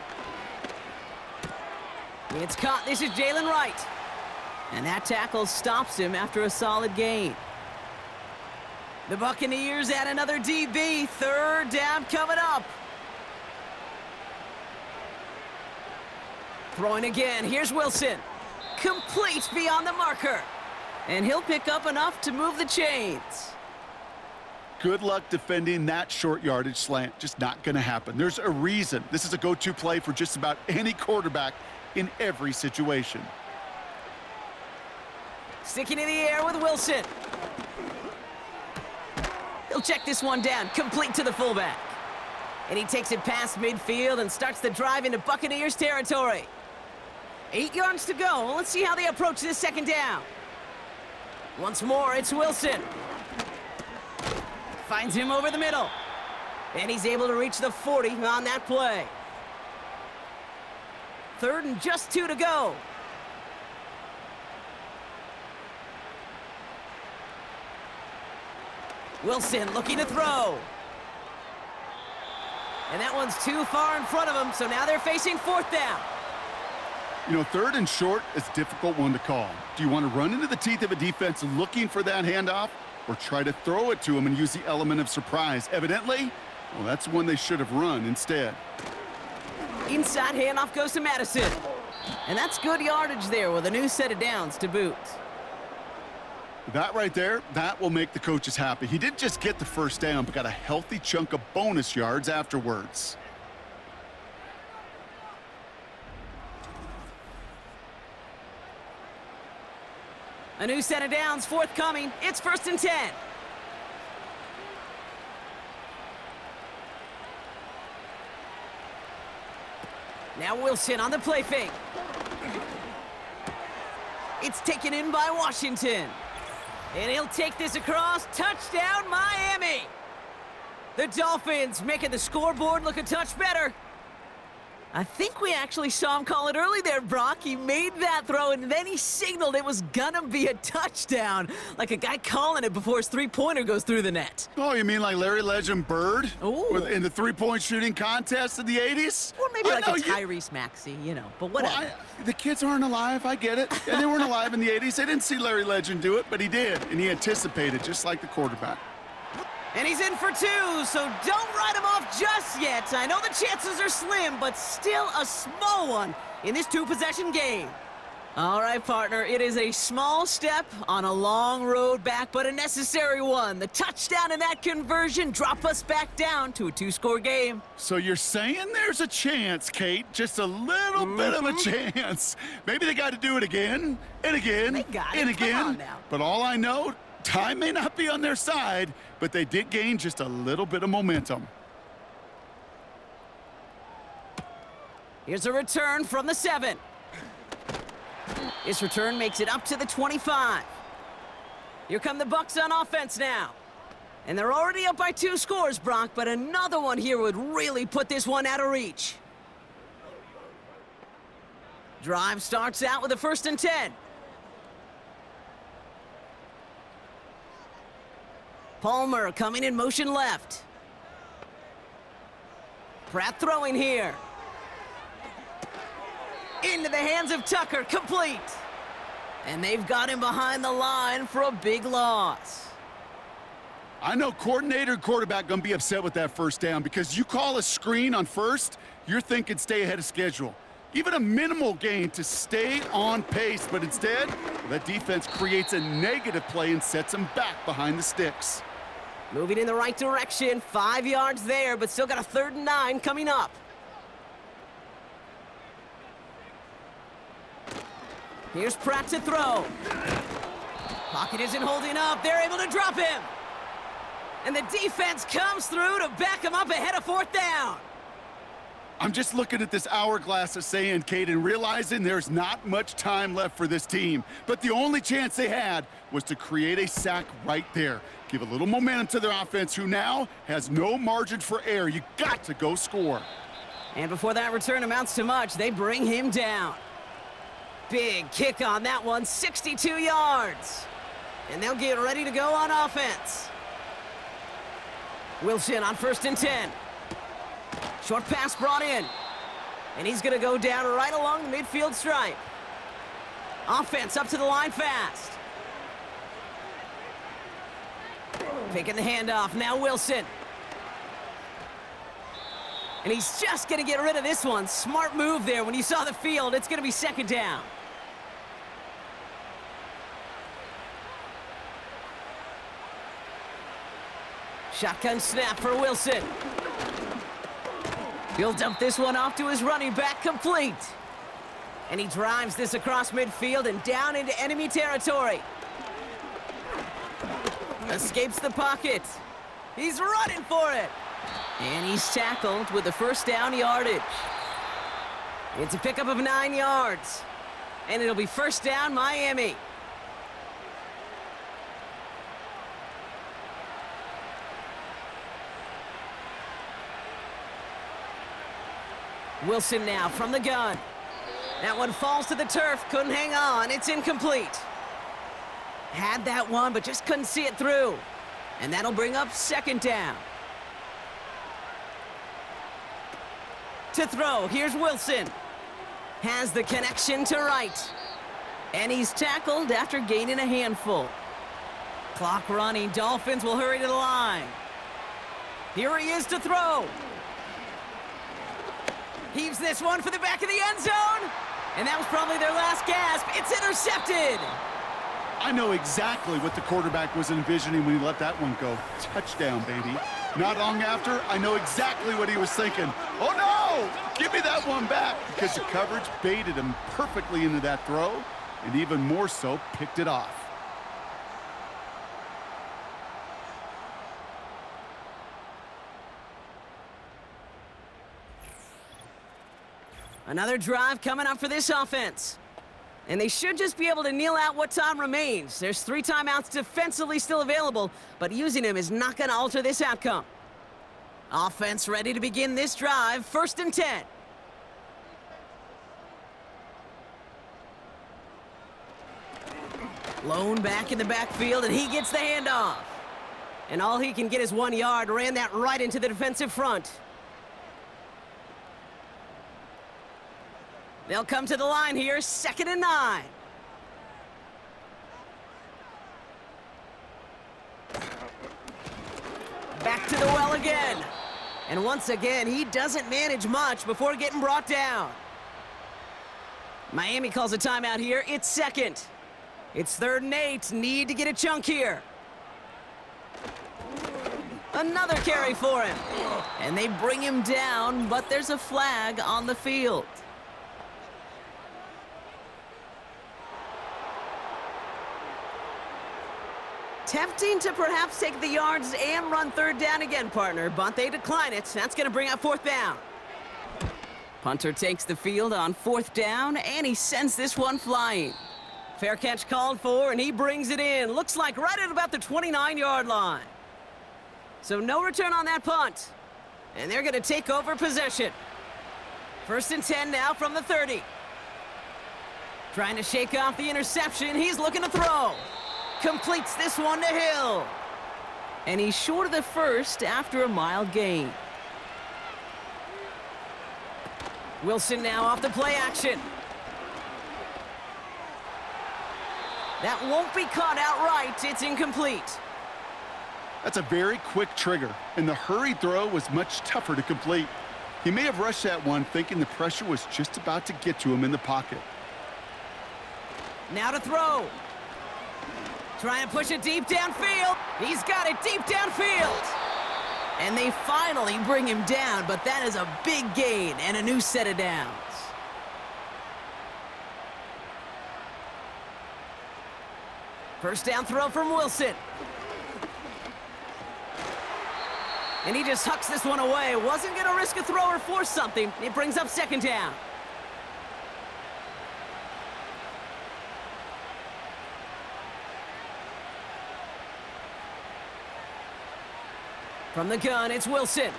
It's caught. This is Jalen Wright. And that tackle stops him after a solid gain. The Buccaneers add another DB. 3rd down coming up. Throwing again. Here's Wilson. Complete beyond the marker. And he'll pick up enough to move the chains. good luck defending that short yardage slant. Just not going to happen. There's a reason this is a go-to play for just about any quarterback in every situation. Sticking in the air with Wilson. He'll check this one down, complete to the fullback. And he takes it past midfield and starts the drive into Buccaneers territory. 8 yards to go. Let's see how they approach this second down. Once more, it's Wilson. Finds him over the middle. And he's able to reach the 40 on that play. 3rd and just 2 to go. Wilson looking to throw. And that one's too far in front of him, so now they're facing 4th down. You know, 3rd and short is a difficult one to call. Do you want to run into the teeth of a defense looking for that handoff, or try to throw it to him and use the element of surprise? Evidently, well, that's one they should have run instead. Inside handoff goes to Madison. And that's good yardage there with a new set of downs to boot. That right there, that will make the coaches happy. He didn't just get the first down, but got a healthy chunk of bonus yards afterwards. A new set of downs forthcoming. It's 1st and 10. Now Wilson on the play fake. It's taken in by Washington. And he'll take this across. Touchdown, Miami! The Dolphins making the scoreboard look a touch better. I think we actually saw him call it early there, Brock. He made that throw, and then he signaled it was gonna be a touchdown. Like a guy calling it before his three-pointer goes through the net. Oh, you mean like Larry Legend Bird? Ooh. In the three-point shooting contest in the 80s? Or maybe like a Tyrese Maxey, you know, but whatever. Well, the kids aren't alive, I get it. And they weren't alive in the 80s. They didn't see Larry Legend do it, but he did, and he anticipated, just like the quarterback. And he's in for 2, so don't write him off just yet. I know the chances are slim, but still a small one in this 2-possession game. All right, partner, it is a small step on a long road back, but a necessary one. The touchdown and that conversion drop us back down to a 2-score game. So you're saying there's a chance, Kate, just a little bit of a chance. Maybe they got to do it again and again and again. Come on now. But all I know, time may not be on their side, but they did gain just a little bit of momentum. Here's a return from the 7. This return makes it up to the 25. Here come the Bucs on offense now. And they're already up by 2 scores, Brock, but another one here would really put this one out of reach. Drive starts out with a 1st and 10. Palmer coming in motion left. Pratt throwing here. Into the hands of Tucker, complete. And they've got him behind the line for a big loss. I know coordinator and quarterback going to be upset with that first down because you call a screen on first, you're thinking stay ahead of schedule. Even a minimal gain to stay on pace, but instead, that defense creates a negative play and sets them back behind the sticks. Moving in the right direction, 5 yards there, but still got a 3rd and 9 coming up. Here's Pratt to throw. Pocket isn't holding up. They're able to drop him. And the defense comes through to back him up ahead of 4th down. I'm just looking at this hourglass of sand, Kate, and realizing there's not much time left for this team. But the only chance they had was to create a sack right there. Give a little momentum to their offense, who now has no margin for error. You got to go score. And before that return amounts to much, they bring him down. Big kick on that one, 62 yards. And they'll get ready to go on offense. Wilson on 1st and 10. Short pass brought in. And he's going to go down right along the midfield stripe. Offense up to the line fast. Taking the handoff, now Wilson. And he's just going to get rid of this one. Smart move there when you saw the field. It's going to be 2nd down. Shotgun snap for Wilson. He'll dump this one off to his running back, complete. And he drives this across midfield and down into enemy territory. Escapes the pocket. He's running for it. And he's tackled with the first down yardage. It's a pickup of 9 yards. And it'll be first down, Miami. Wilson now from the gun. That one falls to the turf, couldn't hang on, it's incomplete. Had that one, but just couldn't see it through. And that'll bring up second down. To throw, here's Wilson. Has the connection to right. And he's tackled after gaining a handful. Clock running, Dolphins will hurry to the line. Here he is to throw. Heaves this one for the back of the end zone. And that was probably their last gasp. It's intercepted. I know exactly what the quarterback was envisioning when he let that one go. Touchdown, baby. Not long after, I know exactly what he was thinking. Oh, no! Give me that one back, because the coverage baited him perfectly into that throw, and even more so, picked it off. Another drive coming up for this offense. And they should just be able to kneel out what time remains. There's 3 timeouts defensively still available, but using them is not going to alter this outcome. Offense ready to begin this drive, 1st and 10. Lone back in the backfield, and he gets the handoff. And all he can get is 1 yard, ran that right into the defensive front. They'll come to the line here, 2nd and 9. Back to the well again. And once again, he doesn't manage much before getting brought down. Miami calls a timeout here. It's 2nd. It's 3rd and 8. Need to get a chunk here. Another carry for him. And they bring him down, but there's a flag on the field. Tempting to perhaps take the yards and run 3rd down again, partner, but they decline it. That's going to bring up 4th down. Punter takes the field on 4th down, and he sends this one flying. Fair catch called for, and he brings it in. Looks like right at about the 29-yard line. So no return on that punt. And they're going to take over possession. 1st and 10 now from the 30. Trying to shake off the interception. He's looking to throw. Completes this one to Hill. And he's short of the first after a mild gain. Wilson now off the play action. That won't be caught outright. It's incomplete. That's a very quick trigger, and the hurried throw was much tougher to complete. He may have rushed that one thinking the pressure was just about to get to him in the pocket. Now to throw. Trying to push it deep downfield. He's got it deep downfield. And they finally bring him down, but that is a big gain and a new set of downs. First down throw from Wilson. And he just hucks this one away. Wasn't going to risk a throw or force something. It brings up 2nd down. From the gun, it's Wilson.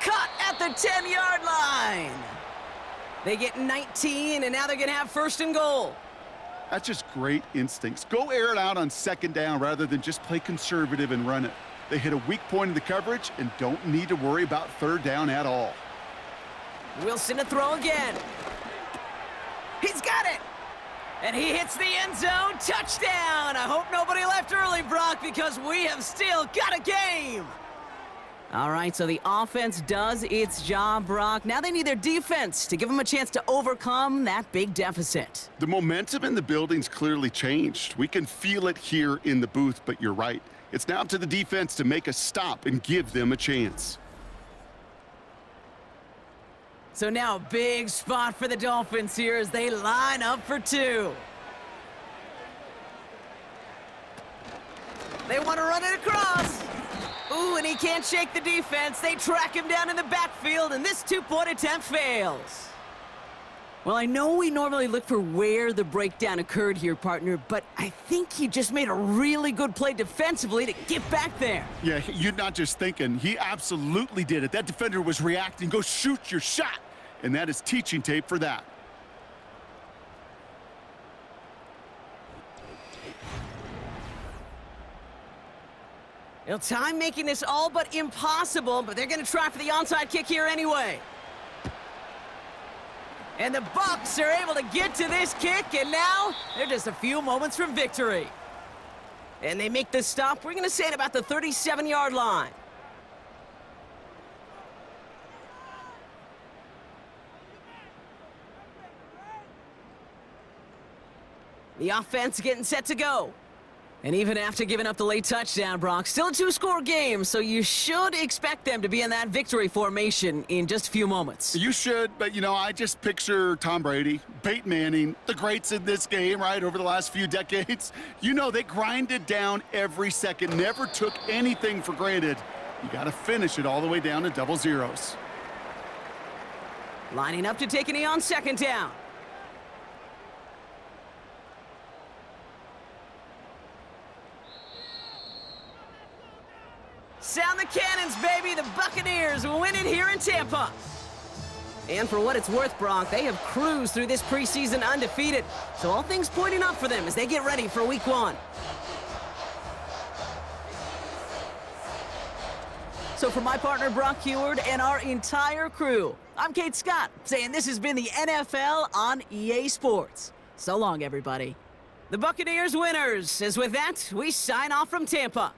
Cut at the 10-yard line. They get 19, and now they're going to have 1st and goal. That's just great instincts. Go air it out on 2nd down rather than just play conservative and run it. They hit a weak point in the coverage and don't need to worry about 3rd down at all. Wilson to throw again. He's got it. And he hits the end zone. Touchdown. I hope nobody left early, Brock, because we have still got a game. All right, so the offense does its job, Brock. Now they need their defense to give them a chance to overcome that big deficit. The momentum in the building's clearly changed. We can feel it here in the booth, but you're right. It's now up to the defense to make a stop and give them a chance. So now a big spot for the Dolphins here as they line up for two. They want to run it across. Ooh, and he can't shake the defense. They track him down in the backfield, and this two-point attempt fails. Well, I know we normally look for where the breakdown occurred here, partner, but I think he just made a really good play defensively to get back there. Yeah, you're not just thinking. He absolutely did it. That defender was reacting. Go shoot your shot. And that is teaching tape for that. Well, time making this all but impossible, but they're going to try for the onside kick here anyway. And the Bucs are able to get to this kick, and now they're just a few moments from victory. And they make the stop, we're going to say, at about the 37-yard line. The offense getting set to go. And even after giving up the late touchdown, Brock, still a two-score game, so you should expect them to be in that victory formation in just a few moments. You should, but, you know, I just picture Tom Brady, Peyton Manning, the greats in this game, right, over the last few decades. You know, they grinded down every second, never took anything for granted. You got to finish it all the way down to double zeros. Lining up to take a knee on second down. Sound the cannons, baby! The Buccaneers win it here in Tampa. And for what it's worth, Brock, they have cruised through this preseason undefeated. So all things pointing up for them as they get ready for Week 1. So for my partner, Brock Heward, and our entire crew, I'm Kate Scott, saying this has been the NFL on EA Sports. So long, everybody. The Buccaneers winners, as with that, we sign off from Tampa.